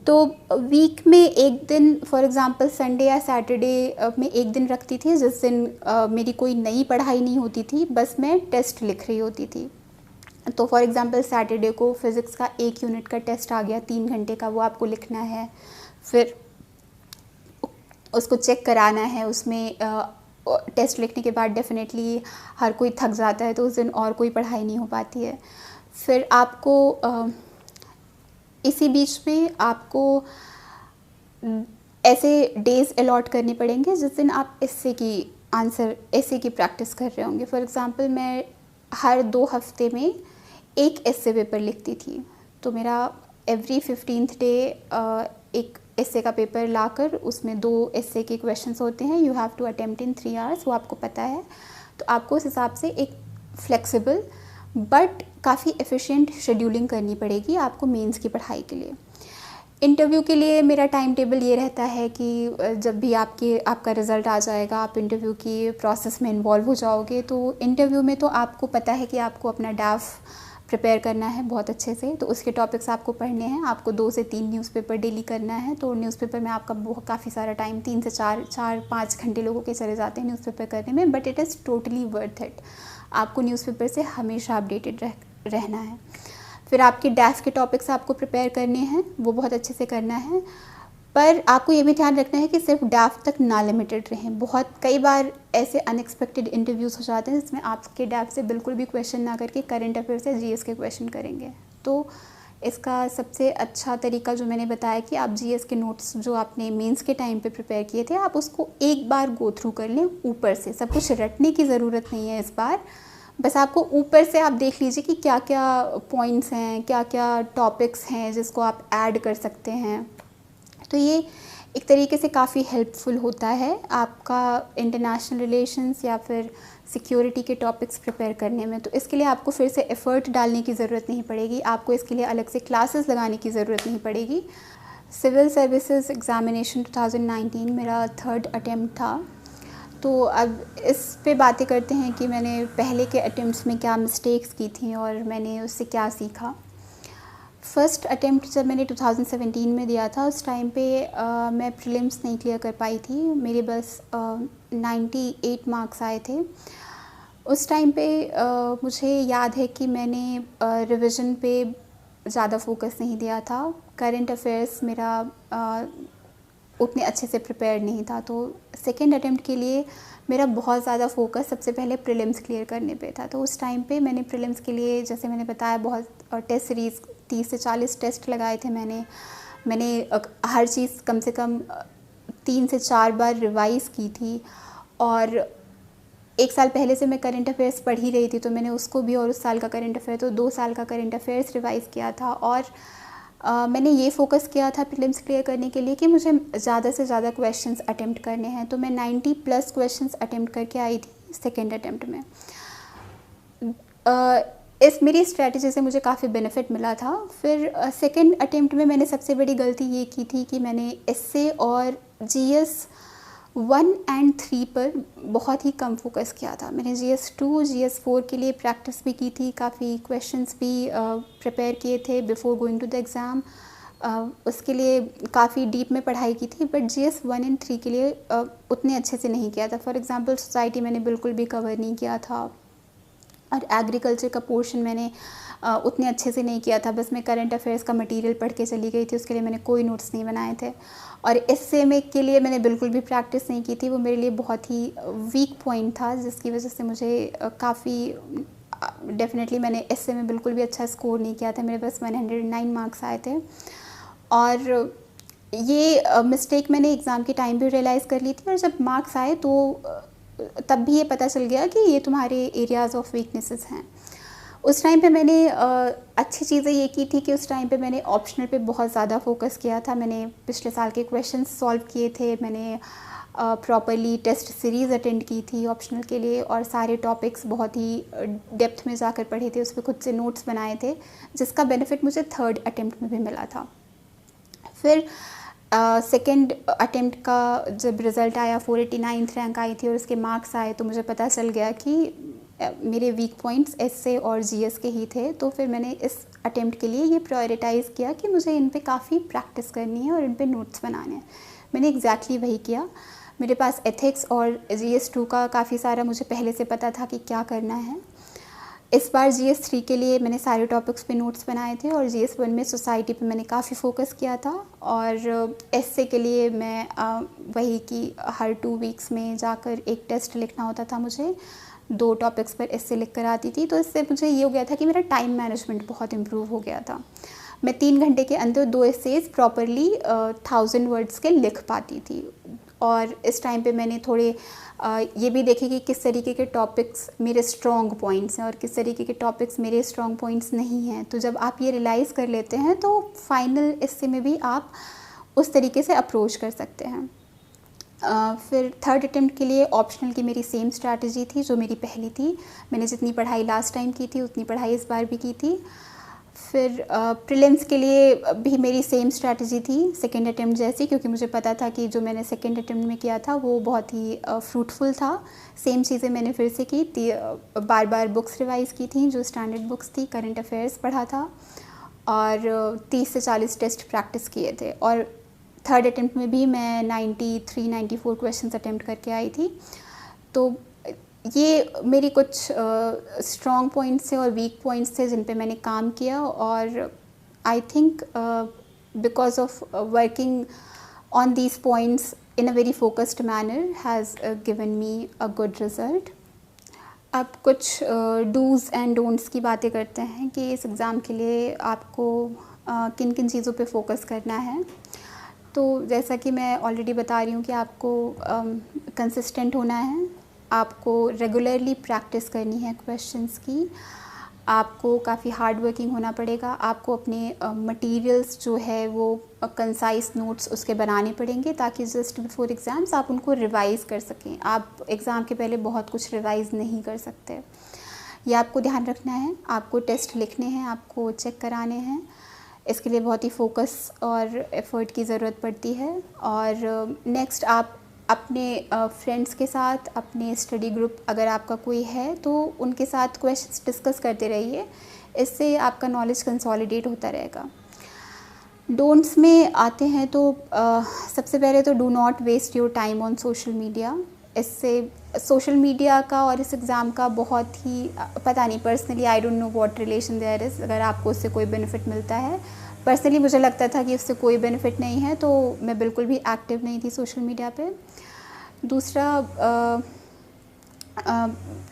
तो वीक में एक दिन, फॉर एग्ज़ाम्पल संडे या सैटरडे में एक दिन रखती थी जिस दिन मेरी कोई नई पढ़ाई नहीं होती थी, बस मैं टेस्ट लिख रही होती थी। तो फॉर एग्ज़ाम्पल सैटरडे को फ़िज़िक्स का 1 यूनिट का टेस्ट आ गया 3 घंटे का, वो आपको लिखना है, फिर उसको चेक कराना है। उसमें टेस्ट लिखने के बाद डेफिनेटली हर कोई थक जाता है, तो उस दिन और कोई पढ़ाई नहीं हो पाती है। फिर आपको इसी बीच में आपको ऐसे डेज़ अलॉट करने पड़ेंगे जिस दिन आप एस्से की प्रैक्टिस कर रहे होंगे। फॉर एग्ज़ाम्पल मैं हर 2 हफ्ते में एक एस्से पेपर लिखती थी, तो मेरा एवरी 15th डे एक एस्से का पेपर लाकर उसमें 2 एस्से के क्वेश्चंस होते हैं। You have to attempt in 3 hours, वो आपको पता है। तो आपको उस हिसाब से एक फ्लेक्सिबल बट काफ़ी एफिशिएंट शेड्यूलिंग करनी पड़ेगी आपको मेंस की पढ़ाई के लिए। इंटरव्यू के लिए मेरा टाइम टेबल ये रहता है कि जब भी आपका रिज़ल्ट आ जाएगा, आप इंटरव्यू की प्रोसेस में इन्वॉल्व हो जाओगे। तो इंटरव्यू में तो आपको पता है कि आपको अपना डाफ प्रिपेयर करना है बहुत अच्छे से, तो उसके टॉपिक्स आपको पढ़ने हैं। आपको 2 से 3 न्यूज़पेपर डेली करना है, तो न्यूज़पेपर में आपका काफ़ी सारा टाइम 3 से 4-5 घंटे लोगों के चले जाते हैं न्यूज़पेपर करने में, but it is totally worth it. आपको न्यूज़पेपर से हमेशा अपडेटेड रहना है। फिर आपके डैफ के टॉपिक्स आपको प्रिपेयर करने हैं, वो बहुत अच्छे से करना है। पर आपको ये भी ध्यान रखना है कि सिर्फ डैफ तक ना लिमिटेड रहें। कई बार ऐसे अनएक्सपेक्टेड इंटरव्यूज़ हो जाते हैं जिसमें आपके डैफ से बिल्कुल भी क्वेश्चन ना करके करंट अफेयर से जीएस के क्वेश्चन करेंगे। तो इसका सबसे अच्छा तरीका जो मैंने बताया कि आप जीएस के नोट्स जो आपने मेंस के टाइम पे प्रिपेयर किए थे, आप उसको एक बार गो थ्रू कर लें ऊपर से। सब कुछ रटने की ज़रूरत नहीं है इस बार, बस आपको ऊपर से आप देख लीजिए कि क्या क्या पॉइंट्स हैं, क्या क्या टॉपिक्स हैं जिसको आप ऐड कर सकते हैं। तो ये एक तरीके से काफ़ी हेल्पफुल होता है आपका इंटरनेशनल रिलेशंस या फिर सिक्योरिटी के टॉपिक्स प्रिपेयर करने में। तो इसके लिए आपको फिर से एफ़र्ट डालने की ज़रूरत नहीं पड़ेगी, आपको इसके लिए अलग से क्लासेस लगाने की ज़रूरत नहीं पड़ेगी। सिविल सर्विसेज एग्ज़ामिनेशन 2019 मेरा 3rd अटेम्प्ट था। तो अब इस पे बातें करते हैं कि मैंने पहले के अटेम्प्ट्स में क्या मिस्टेक्स की थी और मैंने उससे क्या सीखा। फ़र्स्ट अटेम्प्ट जब मैंने 2017 में दिया था, उस टाइम पे मैं प्रीलिम्स नहीं क्लियर कर पाई थी। मेरे बस 98 मार्क्स आए थे। उस टाइम पे मुझे याद है कि मैंने रिवीजन पे ज़्यादा फोकस नहीं दिया था। करंट अफेयर्स मेरा उतने अच्छे से प्रिपेयर नहीं था, तो सेकंड अटेम्प्ट के लिए मेरा बहुत ज़्यादा फोकस सबसे पहले प्रीलिम्स क्लियर करने पे था। तो उस टाइम पे मैंने प्रीलिम्स के लिए, जैसे मैंने बताया, बहुत टेस्ट सीरीज़ 30 से 40 टेस्ट लगाए थे मैंने हर चीज़ कम से कम 3 से 4 बार रिवाइज़ की थी। और 1 साल पहले से मैं करंट अफेयर्स पढ़ ही रही थी, तो मैंने उसको भी, और उस साल का करंट अफेयर, तो 2 साल का करंट अफेयर्स रिवाइज़ किया था। और मैंने ये फ़ोकस किया था प्रीलिम्स क्लियर करने के लिए कि मुझे ज़्यादा से ज़्यादा क्वेश्चंस अटेम्प्ट करने हैं। तो मैं 90 प्लस क्वेश्चंस अटेम्प्ट करके आई थी सेकेंड अटेम्प्ट में। इस मेरी स्ट्रैटेजी से मुझे काफ़ी बेनिफिट मिला था। फिर सेकेंड अटेम्प्ट में मैंने सबसे बड़ी गलती ये की थी कि मैंने एसए और जीएस 1 और 3 पर बहुत ही कम फोकस किया था। मैंने जीएस 2, जीएस 4 के लिए प्रैक्टिस भी की थी, काफ़ी क्वेश्चंस भी प्रिपेयर किए थे before going to the exam. उसके लिए काफ़ी डीप में पढ़ाई की थी, बट जीएस 1 और 3 के लिए उतने अच्छे से नहीं किया था। फॉर एग्ज़ाम्पल सोसाइटी मैंने बिल्कुल भी कवर नहीं किया था, और एग्रीकल्चर का पोर्शन मैंने उतने अच्छे से नहीं किया था। बस मैं करंट अफेयर्स का मटेरियल पढ़ के चली गई थी, उसके लिए मैंने कोई नोट्स नहीं बनाए थे। और एसए में के लिए मैंने बिल्कुल भी प्रैक्टिस नहीं की थी। वो मेरे लिए बहुत ही वीक पॉइंट था, जिसकी वजह से मुझे काफ़ी डेफिनेटली मैंने एसए में बिल्कुल भी अच्छा स्कोर नहीं किया था। मेरे बस 109 मार्क्स आए थे। और ये मिस्टेक मैंने एग्ज़ाम के टाइम भी रियलाइज़ कर ली थी, और जब मार्क्स आए तो तब भी ये पता चल गया कि ये तुम्हारे एरियाज़ ऑफ वीकनेसेस हैं। उस टाइम पे मैंने अच्छी चीज़ें ये की थी कि उस टाइम पे मैंने ऑप्शनल पे बहुत ज़्यादा फोकस किया था। मैंने पिछले साल के क्वेश्चंस सॉल्व किए थे, मैंने प्रॉपर्ली टेस्ट सीरीज़ अटेंड की थी ऑप्शनल के लिए, और सारे टॉपिक्स बहुत ही डेप्थ में जाकर पढ़े थे, उस पर खुद से नोट्स बनाए थे, जिसका बेनिफिट मुझे थर्ड अटेम्प्ट में भी मिला था। फिर सेकेंड अटेम्प्ट का जब रिज़ल्ट आया, 489 रैंक आई थी और उसके मार्क्स आए, तो मुझे पता चल गया कि मेरे वीक पॉइंट्स एसए और जीएस के ही थे। तो फिर मैंने इस अटेम्प्ट के लिए ये प्रायोरिटाइज़ किया कि मुझे इन पे काफ़ी प्रैक्टिस करनी है और इन पे नोट्स बनाने हैं। मैंने एग्जैक्टली वही किया। मेरे पास एथिक्स और जीएस 2 का काफ़ी सारा मुझे पहले से पता था कि क्या करना है। इस बार जीएस 3 के लिए मैंने सारे टॉपिक्स पे नोट्स बनाए थे, और जीएस 1 में सोसाइटी पे मैंने काफ़ी फोकस किया था। और एसए के लिए मैं वही कि हर 2 वीक्स में जाकर एक टेस्ट लिखना होता था मुझे, 2 टॉपिक्स पर एसए लिख कर आती थी। तो इससे मुझे ये हो गया था कि मेरा टाइम मैनेजमेंट बहुत इम्प्रूव हो गया था। मैं 3 घंटे के अंदर 2 एसेज प्रॉपरली 1000 वर्ड्स के लिख पाती थी। और इस टाइम पे मैंने थोड़े ये भी देखे कि किस तरीके के टॉपिक्स मेरे स्ट्रॉन्ग पॉइंट्स हैं और किस तरीके के टॉपिक्स मेरे स्ट्रॉन्ग पॉइंट्स नहीं हैं। तो जब आप ये रियलाइज़ कर लेते हैं, तो फाइनल एसे में भी आप उस तरीके से अप्रोच कर सकते हैं। फिर थर्ड अटेम्प्ट के लिए ऑप्शनल की मेरी सेम स्ट्रैटेजी थी जो मेरी पहली थी। मैंने जितनी पढ़ाई लास्ट टाइम की थी उतनी पढ़ाई इस बार भी की थी। फिर प्रीलिम्स के लिए भी मेरी सेम स्ट्रैटेजी थी सेकेंड अटेम्प्ट जैसी, क्योंकि मुझे पता था कि जो मैंने सेकेंड अटेम्प्ट में किया था वो बहुत ही फ्रूटफुल था। सेम चीज़ें मैंने फिर से की, बार बार बुक्स रिवाइज़ की थी, जो स्टैंडर्ड बुक्स थी, करंट अफेयर्स पढ़ा था, और 30 से 40 टेस्ट प्रैक्टिस किए थे। और थर्ड अटेम्प्ट में भी मैं 93-94 क्वेश्चंस अटेम्प्ट करके आई थी। तो ये मेरी कुछ स्ट्रॉन्ग पॉइंट्स थे और वीक पॉइंट्स थे जिन पे मैंने काम किया, और I think because of working on these points in a very focused manner has given me a good result. अब कुछ डूज़ एंड डोंट्स की बातें करते हैं कि इस एग्ज़ाम के लिए आपको किन किन चीज़ों पे फोकस करना है। तो जैसा कि मैं ऑलरेडी बता रही हूँ कि आपको कंसिस्टेंट होना है, आपको रेगुलरली प्रैक्टिस करनी है क्वेश्चंस की, आपको काफ़ी हार्ड वर्किंग होना पड़ेगा, आपको अपने मटेरियल्स जो है वो कंसाइज नोट्स उसके बनाने पड़ेंगे ताकि जस्ट बिफोर एग्ज़ाम्स आप उनको रिवाइज़ कर सकें। आप एग्ज़ाम के पहले बहुत कुछ रिवाइज़ नहीं कर सकते, ये आपको ध्यान रखना है। आपको टेस्ट लिखने हैं, आपको चेक कराने हैं, इसके लिए बहुत ही फोकस और एफ़र्ट की ज़रूरत पड़ती है। और नेक्स्ट आप अपने फ्रेंड्स के साथ, अपने स्टडी ग्रुप अगर आपका कोई है तो उनके साथ क्वेश्चंस डिस्कस करते रहिए, इससे आपका नॉलेज कंसोलिडेट होता रहेगा। डोंट्स में आते हैं तो सबसे पहले तो do not waste your time on social media. इससे सोशल मीडिया का और इस एग्ज़ाम का बहुत ही पता नहीं, personally I don't know what relation there is, अगर आपको उससे कोई बेनिफिट मिलता है। पर्सनली मुझे लगता था कि उससे कोई बेनिफिट नहीं है, तो मैं बिल्कुल भी एक्टिव नहीं थी सोशल मीडिया पे। दूसरा,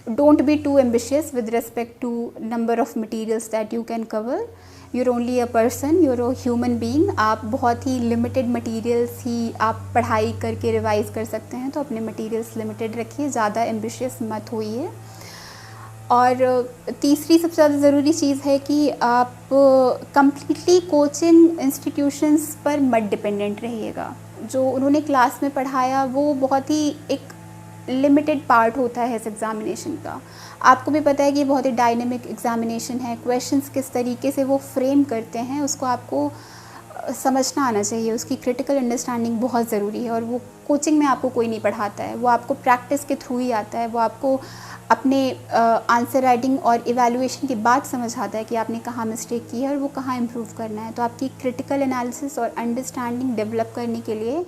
don't be too ambitious with respect to number of materials that you can cover. You're only a person, you're a human being. आप बहुत ही लिमिटेड मटीरियल्स ही आप पढ़ाई करके रिवाइज़ कर सकते हैं, तो अपने मटीरियल्स लिमिटेड रखिए, ज़्यादा एम्बिशियस मत होइए। और तीसरी सबसे ज़्यादा ज़रूरी चीज़ है कि आप कम्प्लीटली कोचिंग इंस्टीट्यूशंस पर मत डिपेंडेंट रहिएगा। जो उन्होंने क्लास में पढ़ाया वो बहुत ही एक लिमिटेड पार्ट होता है इस एग्ज़ामिनेशन का। आपको भी पता है कि बहुत ही डायनेमिक एग्ज़ामिनेशन है, क्वेश्चंस किस तरीके से वो फ्रेम करते हैं उसको आपको समझना आना चाहिए, उसकी क्रिटिकल अंडरस्टैंडिंग बहुत ज़रूरी है। और वो कोचिंग में आपको कोई नहीं पढ़ाता है, वो आपको प्रैक्टिस के थ्रू ही आता है। वो आपको अपने आंसर राइटिंग और इवैल्यूएशन के बाद समझ आता है कि आपने कहाँ मिस्टेक की है और वो कहाँ इम्प्रूव करना है। तो आपकी क्रिटिकल एनालिसिस और अंडरस्टैंडिंग डेवलप करने के लिए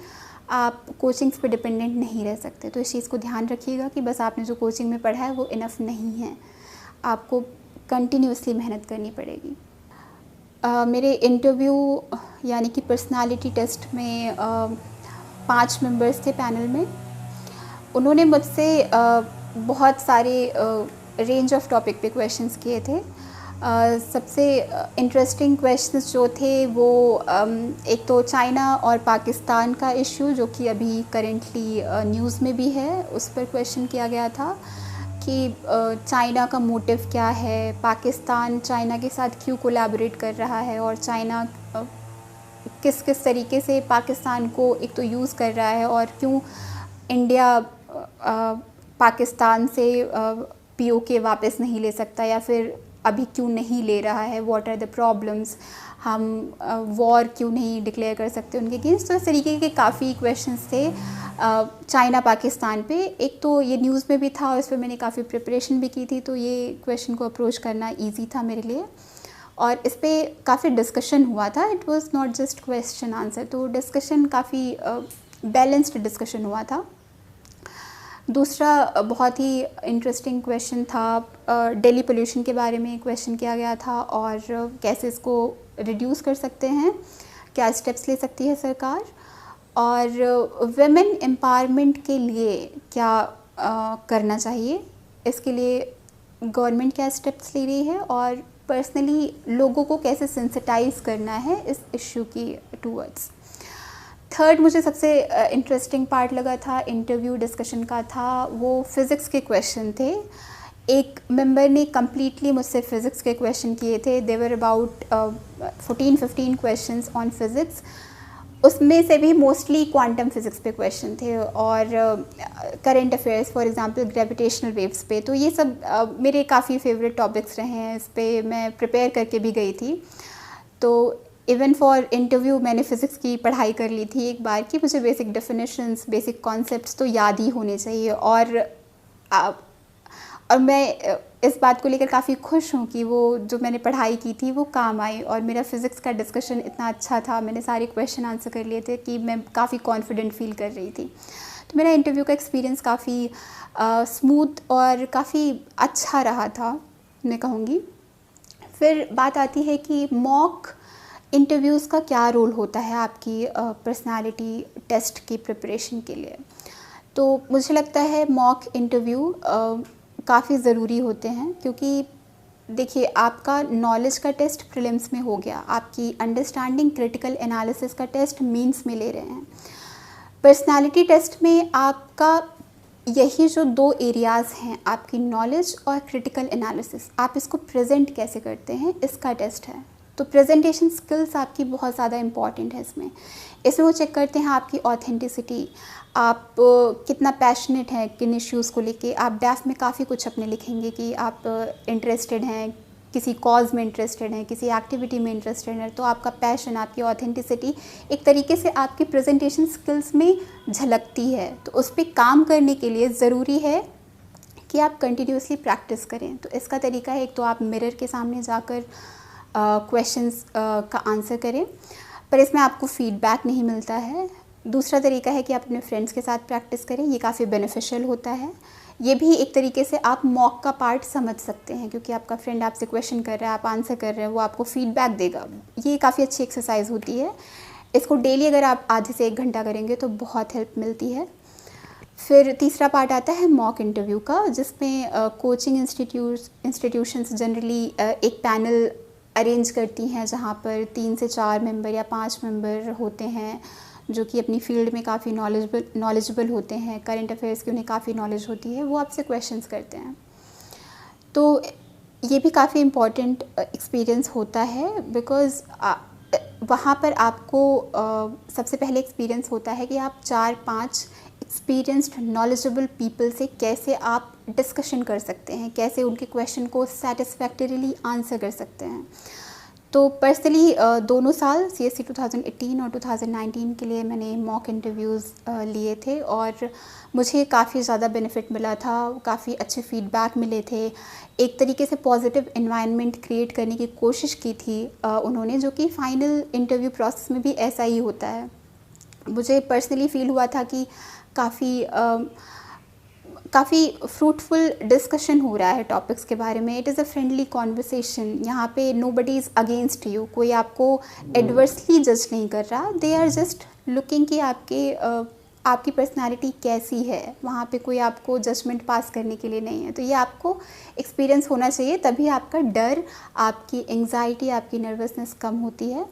आप कोचिंग्स पे डिपेंडेंट नहीं रह सकते। तो इस चीज़ को ध्यान रखिएगा कि बस आपने जो कोचिंग में पढ़ा है वो इनफ नहीं है, आपको कंटिन्यूसली मेहनत करनी पड़ेगी। मेरे इंटरव्यू यानी कि पर्सनालिटी टेस्ट में 5 मेंबर्स थे पैनल में। उन्होंने मुझसे बहुत सारे रेंज ऑफ टॉपिक पे क्वेश्चंस किए थे। सबसे इंटरेस्टिंग क्वेश्चंस जो थे वो एक तो चाइना और पाकिस्तान का इशू, जो कि अभी करेंटली न्यूज़ में भी है, उस पर क्वेश्चन किया गया था कि चाइना का मोटिव क्या है, पाकिस्तान चाइना के साथ क्यों कोलैबोरेट कर रहा है, और चाइना किस किस तरीके से पाकिस्तान को एक तो यूज़ कर रहा है, और क्यों इंडिया पाकिस्तान से पीओके वापस नहीं ले सकता, या फिर अभी क्यों नहीं ले रहा है, व्हाट आर द प्रॉब्लम्स, हम वॉर क्यों नहीं डिक्लेयर कर सकते उनके अगेंस्ट। तो इस तरीके के काफ़ी क्वेश्चंस थे चाइना पाकिस्तान पे। एक तो ये न्यूज़ में भी था और इस पर मैंने काफ़ी प्रिपरेशन भी की थी, तो ये क्वेश्चन को अप्रोच करना ईजी था मेरे लिए। और इस पर काफ़ी डिस्कशन हुआ था, it was not just question answer, तो डिस्कशन काफ़ी बैलेंस्ड डिस्कशन हुआ था। दूसरा बहुत ही इंटरेस्टिंग क्वेश्चन था, दिल्ली पोल्यूशन के बारे में क्वेश्चन किया गया था, और कैसे इसको रिड्यूस कर सकते हैं, क्या स्टेप्स ले सकती है सरकार, और वेमेन एम्पावरमेंट के लिए क्या करना चाहिए, इसके लिए गवर्नमेंट क्या स्टेप्स ले रही है, और पर्सनली लोगों को कैसे सेंसिटाइज करना है इस इश्यू की टूवर्ड्स। थर्ड मुझे सबसे इंटरेस्टिंग पार्ट लगा था इंटरव्यू डिस्कशन का था, वो फ़िज़िक्स के क्वेश्चन थे। एक मेंबर ने कम्प्लीटली मुझसे फ़िज़िक्स के क्वेश्चन किए थे, देवर अबाउट 14-15 क्वेश्चंस ऑन फ़िज़िक्स। उसमें से भी मोस्टली क्वांटम फ़िज़िक्स पे क्वेश्चन थे, और current affairs for example gravitational waves पे। तो ये सब मेरे काफ़ी फेवरेट टॉपिक्स रहे हैं, इस पर मैं प्रिपेयर करके भी गई थी। तो इवन फॉर इंटरव्यू मैंने फ़िज़िक्स की पढ़ाई कर ली थी एक बार, कि मुझे बेसिक डेफिनेशंस, बेसिक कॉन्सेप्ट्स तो याद ही होने चाहिए। और मैं इस बात को लेकर काफ़ी खुश हूँ कि वो जो मैंने पढ़ाई की थी वो काम आई, और मेरा फ़िज़िक्स का डिस्कशन इतना अच्छा था, मैंने सारे क्वेश्चन आंसर कर लिए थे कि मैं काफ़ी कॉन्फिडेंट फील कर रही थी। तो मेरा इंटरव्यू का एक्सपीरियंस काफ़ी स्मूथ और काफ़ी अच्छा रहा था, मैं कहूँगी। फिर बात आती है कि मॉक इंटरव्यूज़ का क्या रोल होता है आपकी पर्सनालिटी टेस्ट की प्रिपरेशन के लिए। तो मुझे लगता है मॉक इंटरव्यू काफ़ी ज़रूरी होते हैं, क्योंकि देखिए आपका नॉलेज का टेस्ट प्रीलिम्स में हो गया, आपकी अंडरस्टैंडिंग क्रिटिकल एनालिसिस का टेस्ट मीन्स में ले रहे हैं। पर्सनालिटी टेस्ट में आपका यही जो 2 एरियाज़ हैं, आपकी नॉलेज और क्रिटिकल एनालिसिस, आप इसको प्रेजेंट कैसे करते हैं, इसका टेस्ट है। तो प्रेजेंटेशन स्किल्स आपकी बहुत ज़्यादा इम्पॉर्टेंट है इसमें वो चेक करते हैं आपकी ऑथेंटिसिटी, आप कितना पैशनेट हैं किन इश्यूज़ को लेके। आप डैफ में काफ़ी कुछ अपने लिखेंगे कि आप इंटरेस्टेड हैं किसी कॉज में इंटरेस्टेड हैं, किसी एक्टिविटी में इंटरेस्टेड हैं, तो आपका पैशन, आपकी ऑथेंटिसिटी एक तरीके से आपकी प्रेजेंटेशन स्किल्स में झलकती है। तो उस पर काम करने के लिए ज़रूरी है कि आप कंटिन्यूसली प्रैक्टिस करें। तो इसका तरीका है, एक तो आप मिरर के सामने जाकर क्वेश्चंस का आंसर करें, पर इसमें आपको फीडबैक नहीं मिलता है। दूसरा तरीका है कि आप अपने फ्रेंड्स के साथ प्रैक्टिस करें, ये काफ़ी बेनिफिशियल होता है। ये भी एक तरीके से आप मॉक का पार्ट समझ सकते हैं, क्योंकि आपका फ्रेंड आपसे क्वेश्चन कर रहा है, आप आंसर कर रहे हैं, वो आपको फीडबैक देगा। ये काफ़ी अच्छी एक्सरसाइज होती है। इसको डेली अगर आप आधे से 1 घंटा करेंगे तो बहुत हेल्प मिलती है। फिर तीसरा पार्ट आता है मॉक इंटरव्यू का, जिसमें कोचिंग इंस्टीट्यूशंस जनरली एक पैनल अरेंज करती हैं, जहाँ पर 3 से 4 मेंबर या 5 मेंबर होते हैं जो कि अपनी फील्ड में काफ़ी नॉलेजेबल होते हैं, करंट अफेयर्स की उन्हें काफ़ी नॉलेज होती है, वो आपसे क्वेश्चंस करते हैं। तो ये भी काफ़ी इम्पॉर्टेंट एक्सपीरियंस होता है, बिकॉज़ वहाँ पर आपको सबसे पहले एक्सपीरियंस होता है कि आप 4-5 एक्सपीरियंस्ड नॉलेजेबल पीपल से कैसे आप डिस्कशन कर सकते हैं, कैसे उनके क्वेश्चन को सेटिस्फैक्टरीली आंसर कर सकते हैं। तो पर्सनली दोनों साल CSE 2018 और 2019 के लिए मैंने मॉक इंटरव्यूज़ लिए थे और मुझे काफ़ी ज़्यादा बेनिफिट मिला था, काफ़ी अच्छे फीडबैक मिले थे। एक तरीके से पॉजिटिव एनवायरनमेंट क्रिएट करने की कोशिश की थी उन्होंने, जो कि फ़ाइनल इंटरव्यू प्रोसेस में भी ऐसा ही होता है। मुझे पर्सनली फ़ील हुआ था कि काफ़ी फ्रूटफुल डिस्कशन हो रहा है टॉपिक्स के बारे में। It is a friendly conversation. यहाँ पे नोबडी इज़ अगेंस्ट यू, कोई आपको एडवर्सली जज नहीं कर रहा। दे आर जस्ट लुकिंग कि आपकी पर्सनालिटी कैसी है। वहाँ पे कोई आपको जजमेंट पास करने के लिए नहीं है। तो ये आपको एक्सपीरियंस होना चाहिए, तभी आपका डर, आपकी एंग्जाइटी, आपकी नर्वसनेस कम होती है।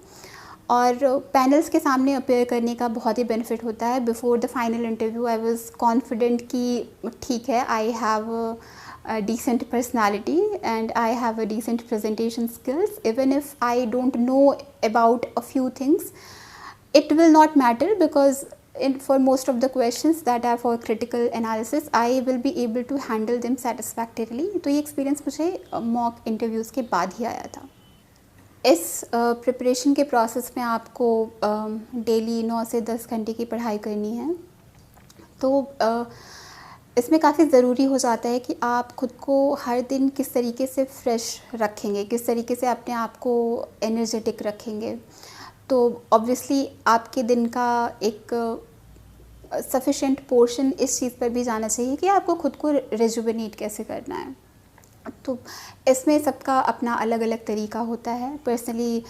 और पैनल्स के सामने अपेयर करने का बहुत ही बेनिफिट होता है। Before the final interview I was confident कि ठीक है, I have a decent personality and I have a decent presentation skills. Even if I don't know about a few things, it will not matter, because for most of the questions that are for critical analysis, I will be able to handle them satisfactorily. तो ये experience मुझे mock interviews के बाद ही आया था। इस preparation के process में आपको डेली 9 से 10 घंटे की पढ़ाई करनी है। तो इसमें काफ़ी ज़रूरी हो जाता है कि आप खुद को हर दिन किस तरीके से फ्रेश रखेंगे, किस तरीके से अपने आप को एनर्जेटिक रखेंगे। तो ऑब्वियसली आपके दिन का एक सफिशेंट पोर्शन इस चीज़ पर भी जाना चाहिए कि आपको खुद को रिजुवेनेट कैसे करना है। तो इसमें सबका अपना अलग अलग तरीका होता है। पर्सनली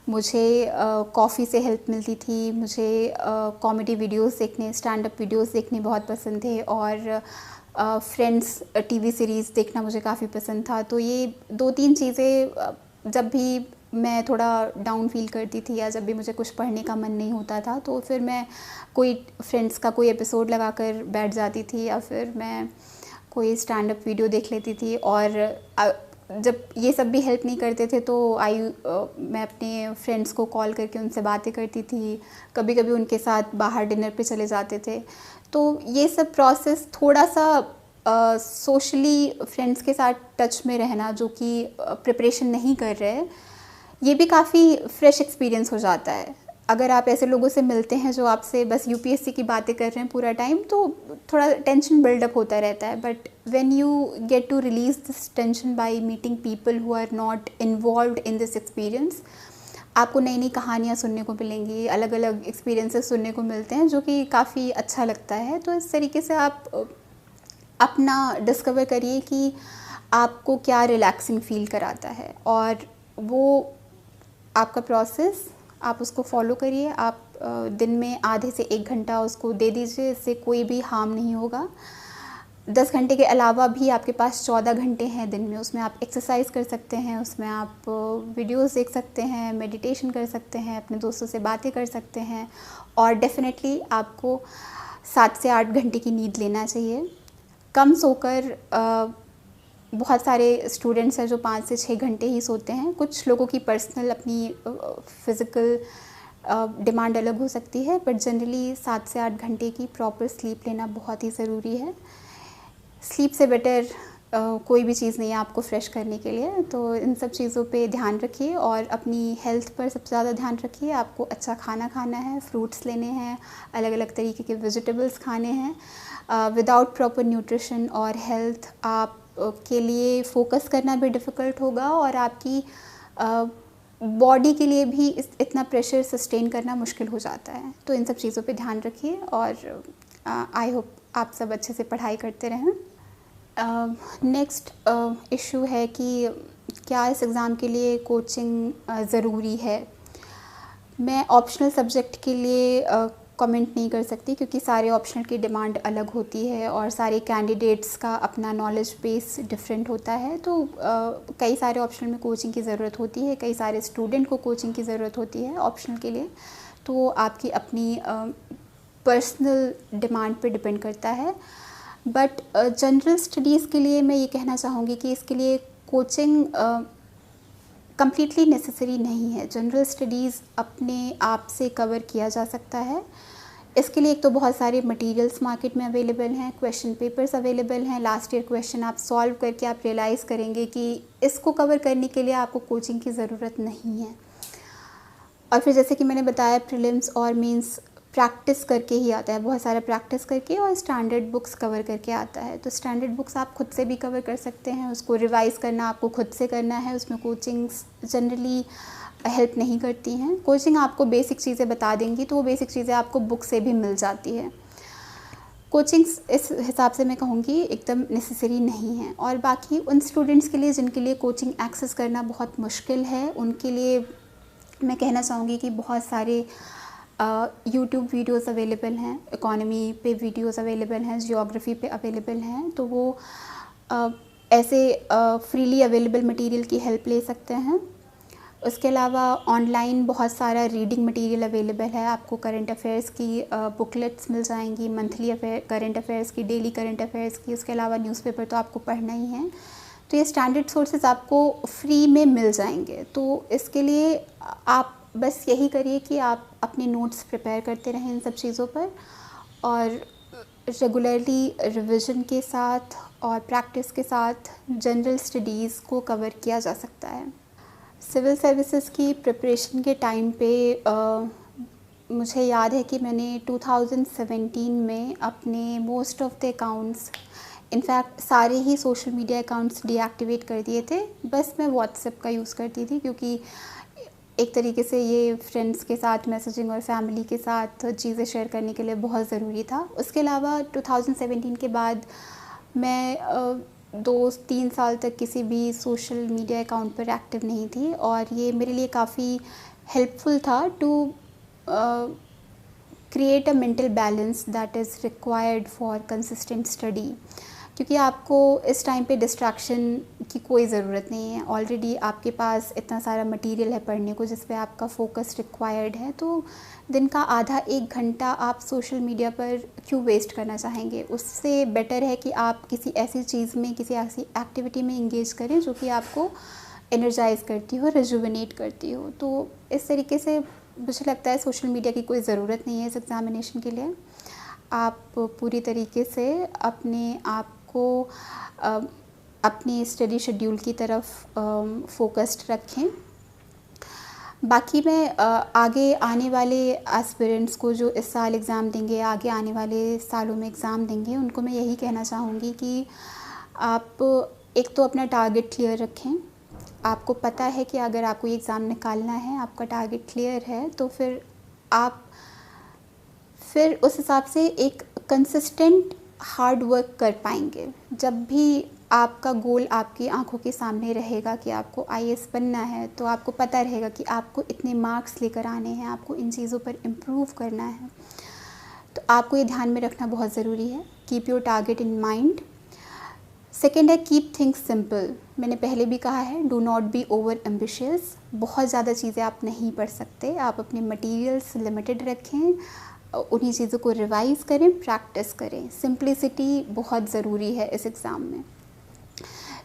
मुझे कॉफ़ी से हेल्प मिलती थी। मुझे कॉमेडी वीडियोस देखने, स्टैंड अप वीडियोस देखने बहुत पसंद थे, और फ्रेंड्स टीवी सीरीज़ देखना मुझे काफ़ी पसंद था। तो ये 2-3 चीज़ें जब भी मैं थोड़ा डाउन फील करती थी या जब भी मुझे कुछ पढ़ने का मन नहीं होता था, तो फिर मैं कोई फ्रेंड्स का कोई एपिसोड लगा कर बैठ जाती थी, या फिर मैं कोई स्टैंड अप वीडियो देख लेती थी। और जब ये सब भी हेल्प नहीं करते थे तो मैं अपने फ्रेंड्स को कॉल करके उनसे बातें करती थी। कभी कभी उनके साथ बाहर डिनर पे चले जाते थे। तो ये सब प्रोसेस थोड़ा सा सोशली फ्रेंड्स के साथ टच में रहना, जो कि प्रिपरेशन नहीं कर रहे, ये भी काफ़ी फ्रेश एक्सपीरियंस हो जाता है। अगर आप ऐसे लोगों से मिलते हैं जो आपसे बस यूपीएससी की बातें कर रहे हैं पूरा टाइम, तो थोड़ा टेंशन बिल्डअप होता रहता है। But when you get to release this tension by meeting people who are not involved in this experience, आपको नई नई कहानियाँ सुनने को मिलेंगी, अलग अलग एक्सपीरियंसेस सुनने को मिलते हैं, जो कि काफ़ी अच्छा लगता है। तो इस तरीके से आप अपना डिस्कवर करिए कि आपको क्या रिलैक्सिंग फील कराता है, और वो आपका प्रोसेस आप उसको फॉलो करिए। आप दिन में आधे से 1 घंटा उसको दे दीजिए, इससे कोई भी हार्म नहीं होगा। 10 घंटे के अलावा भी आपके पास 14 घंटे हैं दिन में, उसमें आप एक्सरसाइज कर सकते हैं, उसमें आप वीडियोस देख सकते हैं, मेडिटेशन कर सकते हैं, अपने दोस्तों से बातें कर सकते हैं, और डेफिनेटली आपको 7 से 8 घंटे की नींद लेना चाहिए। कम सोकर बहुत सारे स्टूडेंट्स हैं जो 5 से 6 घंटे ही सोते हैं। कुछ लोगों की पर्सनल अपनी फिज़िकल डिमांड अलग हो सकती है, बट जनरली 7 से 8 घंटे की प्रॉपर स्लीप लेना बहुत ही ज़रूरी है। स्लीप से बेटर कोई भी चीज़ नहीं है आपको फ्रेश करने के लिए। तो इन सब चीज़ों पे ध्यान रखिए और अपनी हेल्थ पर सबसे ज़्यादा ध्यान रखिए। आपको अच्छा खाना खाना है, फ्रूट्स लेने हैं, अलग अलग तरीके के वेजिटेबल्स खाने हैं। विदाउट प्रॉपर न्यूट्रिशन और हेल्थ आप के लिए फ़ोकस करना भी डिफ़िकल्ट होगा और आपकी बॉडी के लिए भी इतना प्रेशर सस्टेन करना मुश्किल हो जाता है। तो इन सब चीज़ों पे ध्यान रखिए और आई होप आप सब अच्छे से पढ़ाई करते रहें। नेक्स्ट इशू है कि क्या इस एग्ज़ाम के लिए कोचिंग ज़रूरी है। मैं ऑप्शनल सब्जेक्ट के लिए कमेंट नहीं कर सकती क्योंकि सारे ऑप्शनल की डिमांड अलग होती है और सारे कैंडिडेट्स का अपना नॉलेज बेस डिफरेंट होता है। तो कई सारे ऑप्शनल में कोचिंग की ज़रूरत होती है, कई सारे स्टूडेंट को कोचिंग की ज़रूरत होती है ऑप्शनल के लिए। तो आपकी अपनी पर्सनल डिमांड पे डिपेंड करता है। बट जनरल स्टडीज़ के लिए मैं ये कहना चाहूँगी कि इसके लिए कोचिंग कम्प्लीटली नेसेसरी नहीं है। जनरल स्टडीज़ अपने आप से कवर किया जा सकता है। इसके लिए एक तो बहुत सारे मटेरियल्स मार्केट में अवेलेबल हैं, क्वेश्चन पेपर्स अवेलेबल हैं, लास्ट ईयर क्वेश्चन आप सॉल्व करके आप रियलाइज़ करेंगे कि इसको कवर करने के लिए आपको कोचिंग की ज़रूरत नहीं है। और फिर जैसे कि मैंने बताया प्रीलिम्स और मेंस प्रैक्टिस करके ही आता है, बहुत सारा प्रैक्टिस करके और स्टैंडर्ड बुक्स कवर करके आता है। तो स्टैंडर्ड बुक्स आप खुद से भी कवर कर सकते हैं, उसको रिवाइज़ करना आपको खुद से करना है। उसमें कोचिंग्स जनरली हेल्प नहीं करती हैं। कोचिंग आपको बेसिक चीज़ें बता देंगी तो वो बेसिक चीज़ें आपको बुक से भी मिल जाती है। कोचिंग्स इस हिसाब से मैं कहूँगी एकदम नेसेसरी नहीं है। और बाकी उन स्टूडेंट्स के लिए जिनके लिए कोचिंग एक्सेस करना बहुत मुश्किल है, उनके लिए मैं कहना चाहूँगी कि बहुत सारे यूट्यूब वीडियोस अवेलेबल हैं, इकोनॉमी पे वीडियोस अवेलेबल हैं, जियोग्राफी पे अवेलेबल हैं। तो वो ऐसे फ्रीली अवेलेबल मटेरियल की हेल्प ले सकते हैं। उसके अलावा ऑनलाइन बहुत सारा रीडिंग मटेरियल अवेलेबल है। आपको करंट अफेयर्स की बुकलेट्स मिल जाएंगी, मंथली करंट अफेयर्स की, डेली करंट अफेयर्स की। उसके अलावा न्यूज़पेपर तो आपको पढ़ना ही है। तो ये स्टैंडर्ड सोर्सेज आपको फ्री में मिल जाएंगे। तो इसके लिए आप बस यही करिए कि आप अपने नोट्स प्रिपेयर करते रहें इन सब चीज़ों पर और रेगुलरली रिवीजन के साथ और प्रैक्टिस के साथ जनरल स्टडीज़ को कवर किया जा सकता है। सिविल सर्विसेज की प्रिपरेशन के टाइम पे मुझे याद है कि मैंने 2017 में अपने most of the accounts, in fact सारे ही सोशल मीडिया अकाउंट्स डीएक्टिवेट कर दिए थे। बस मैं व्हाट्सएप का यूज़ करती थी क्योंकि एक तरीके से ये फ्रेंड्स के साथ मैसेजिंग और फैमिली के साथ चीज़ें शेयर करने के लिए बहुत ज़रूरी था। उसके अलावा 2017 के बाद मैं 2-3 साल तक किसी भी सोशल मीडिया अकाउंट पर एक्टिव नहीं थी और ये मेरे लिए काफ़ी हेल्पफुल था to create a mental balance that is required for consistent study. क्योंकि आपको इस टाइम पे डिस्ट्रैक्शन की कोई ज़रूरत नहीं है। ऑलरेडी आपके पास इतना सारा मटेरियल है पढ़ने को जिस पे आपका फोकस रिक्वायर्ड है। तो दिन का आधा 1 घंटा आप सोशल मीडिया पर क्यों वेस्ट करना चाहेंगे। उससे बेटर है कि आप किसी ऐसी चीज़ में, किसी ऐसी एक्टिविटी में इंगेज करें जो कि आपको एनर्जाइज़ करती हो, रिजुविनेट करती हो। तो इस तरीके से मुझे लगता है सोशल मीडिया की कोई ज़रूरत नहीं है इस एग्ज़ामिनेशन के लिए। आप पूरी तरीके से अपने आप को अपनी स्टडी शेड्यूल की तरफ फोकस्ड रखें। बाकी मैं आगे आने वाले एस्पिरेंट्स को जो इस साल एग्ज़ाम देंगे, आगे आने वाले सालों में एग्ज़ाम देंगे, उनको मैं यही कहना चाहूँगी कि आप एक तो अपना टारगेट क्लियर रखें। आपको पता है कि अगर आपको ये एग्ज़ाम निकालना है, आपका टारगेट क्लियर है, तो फिर आप उस हिसाब से एक कंसिस्टेंट हार्ड वर्क कर पाएंगे। जब भी आपका गोल आपकी आंखों के सामने रहेगा कि आपको आईएएस बनना है, तो आपको पता रहेगा कि आपको इतने मार्क्स लेकर आने हैं, आपको इन चीज़ों पर इम्प्रूव करना है। तो आपको ये ध्यान में रखना बहुत ज़रूरी है। Keep your target in mind. Second है कीप थिंग्स सिंपल। मैंने पहले भी कहा है, do not be over ambitious. बहुत ज़्यादा चीज़ें आप नहीं पढ़ सकते। आप अपने मटेरियल्स लिमिटेड रखें, उन्हीं चीज़ों को रिवाइज़ करें, प्रैक्टिस करें। सिंप्लिसिटी बहुत ज़रूरी है इस एग्ज़ाम में।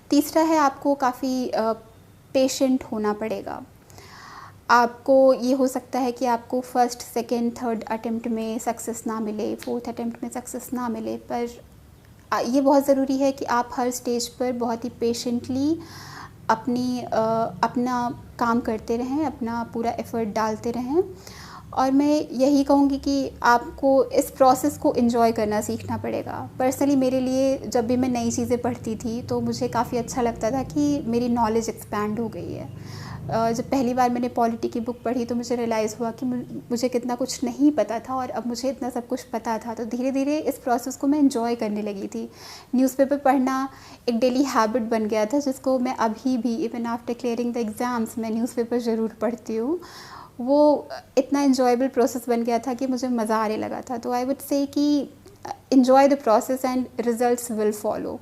तीसरा है, आपको काफ़ी पेशेंट होना पड़ेगा। आपको ये हो सकता है कि आपको फर्स्ट, सेकंड, थर्ड अटेम्प्ट में सक्सेस ना मिले, फोर्थ अटेम्प्ट में सक्सेस ना मिले, पर ये बहुत ज़रूरी है कि आप हर स्टेज पर बहुत ही पेशेंटली अपना काम करते रहें, अपना पूरा एफ़र्ट डालते रहें। और मैं यही कहूँगी कि आपको इस प्रोसेस को एंजॉय करना सीखना पड़ेगा। पर्सनली मेरे लिए जब भी मैं नई चीज़ें पढ़ती थी तो मुझे काफ़ी अच्छा लगता था कि मेरी नॉलेज एक्सपैंड हो गई है। जब पहली बार मैंने पॉलिटी की बुक पढ़ी तो मुझे रियलाइज़ हुआ कि मुझे कितना कुछ नहीं पता था और अब मुझे इतना सब कुछ पता था। तो धीरे धीरे इस प्रोसेस को मैं एंजॉय करने लगी थी। न्यूज़पेपर पढ़ना एक डेली हैबिट बन गया था, जिसको मैं अभी भी even after clearing the exams मैं न्यूज़पेपर ज़रूर पढ़ती हूँ। वो इतना एन्जॉयबल प्रोसेस बन गया था कि मुझे मज़ा आने लगा था। तो आई वुड से कि enjoy the process and results will follow.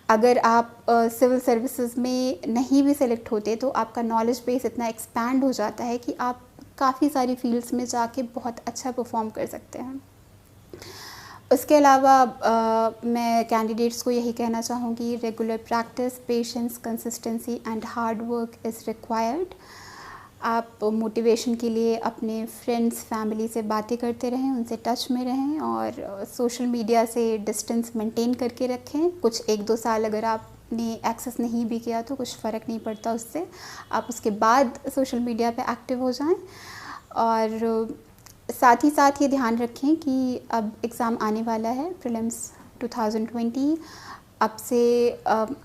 अगर आप सिविल सर्विसेज में नहीं भी सेलेक्ट होते तो आपका नॉलेज बेस इतना एक्सपैंड हो जाता है कि आप काफ़ी सारी फील्ड्स में जाके बहुत अच्छा परफॉर्म कर सकते हैं। उसके अलावा मैं कैंडिडेट्स को यही कहना चाहूँगी, regular practice, patience, consistency and hard work is required. आप मोटिवेशन के लिए अपने फ्रेंड्स, फैमिली से बातें करते रहें, उनसे टच में रहें और सोशल मीडिया से डिस्टेंस मेंटेन करके रखें। कुछ 1-2 साल अगर आपने एक्सेस नहीं भी किया तो कुछ फ़र्क नहीं पड़ता उससे, आप उसके बाद सोशल मीडिया पे एक्टिव हो जाएं। और साथ ही साथ ये ध्यान रखें कि अब एग्ज़ाम आने वाला है, प्रीलिम्स 2020। अब से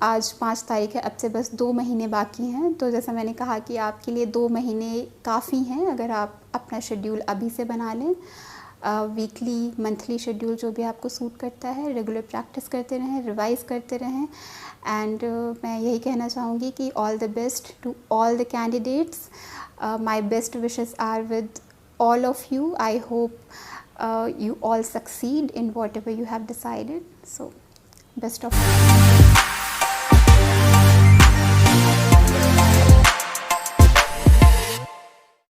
आज 5 तारीख है, अब से बस 2 महीने बाकी हैं। तो जैसा मैंने कहा कि आपके लिए 2 महीने काफ़ी हैं अगर आप अपना शेड्यूल अभी से बना लें। वीकली, मंथली शेड्यूल जो भी आपको सूट करता है, रेगुलर प्रैक्टिस करते रहें, रिवाइज़ करते रहें। एंड मैं यही कहना चाहूँगी कि all the best to all the candidates. My best wishes are with all of you. I hope you all succeed in whatever you have decided. So, best of luck.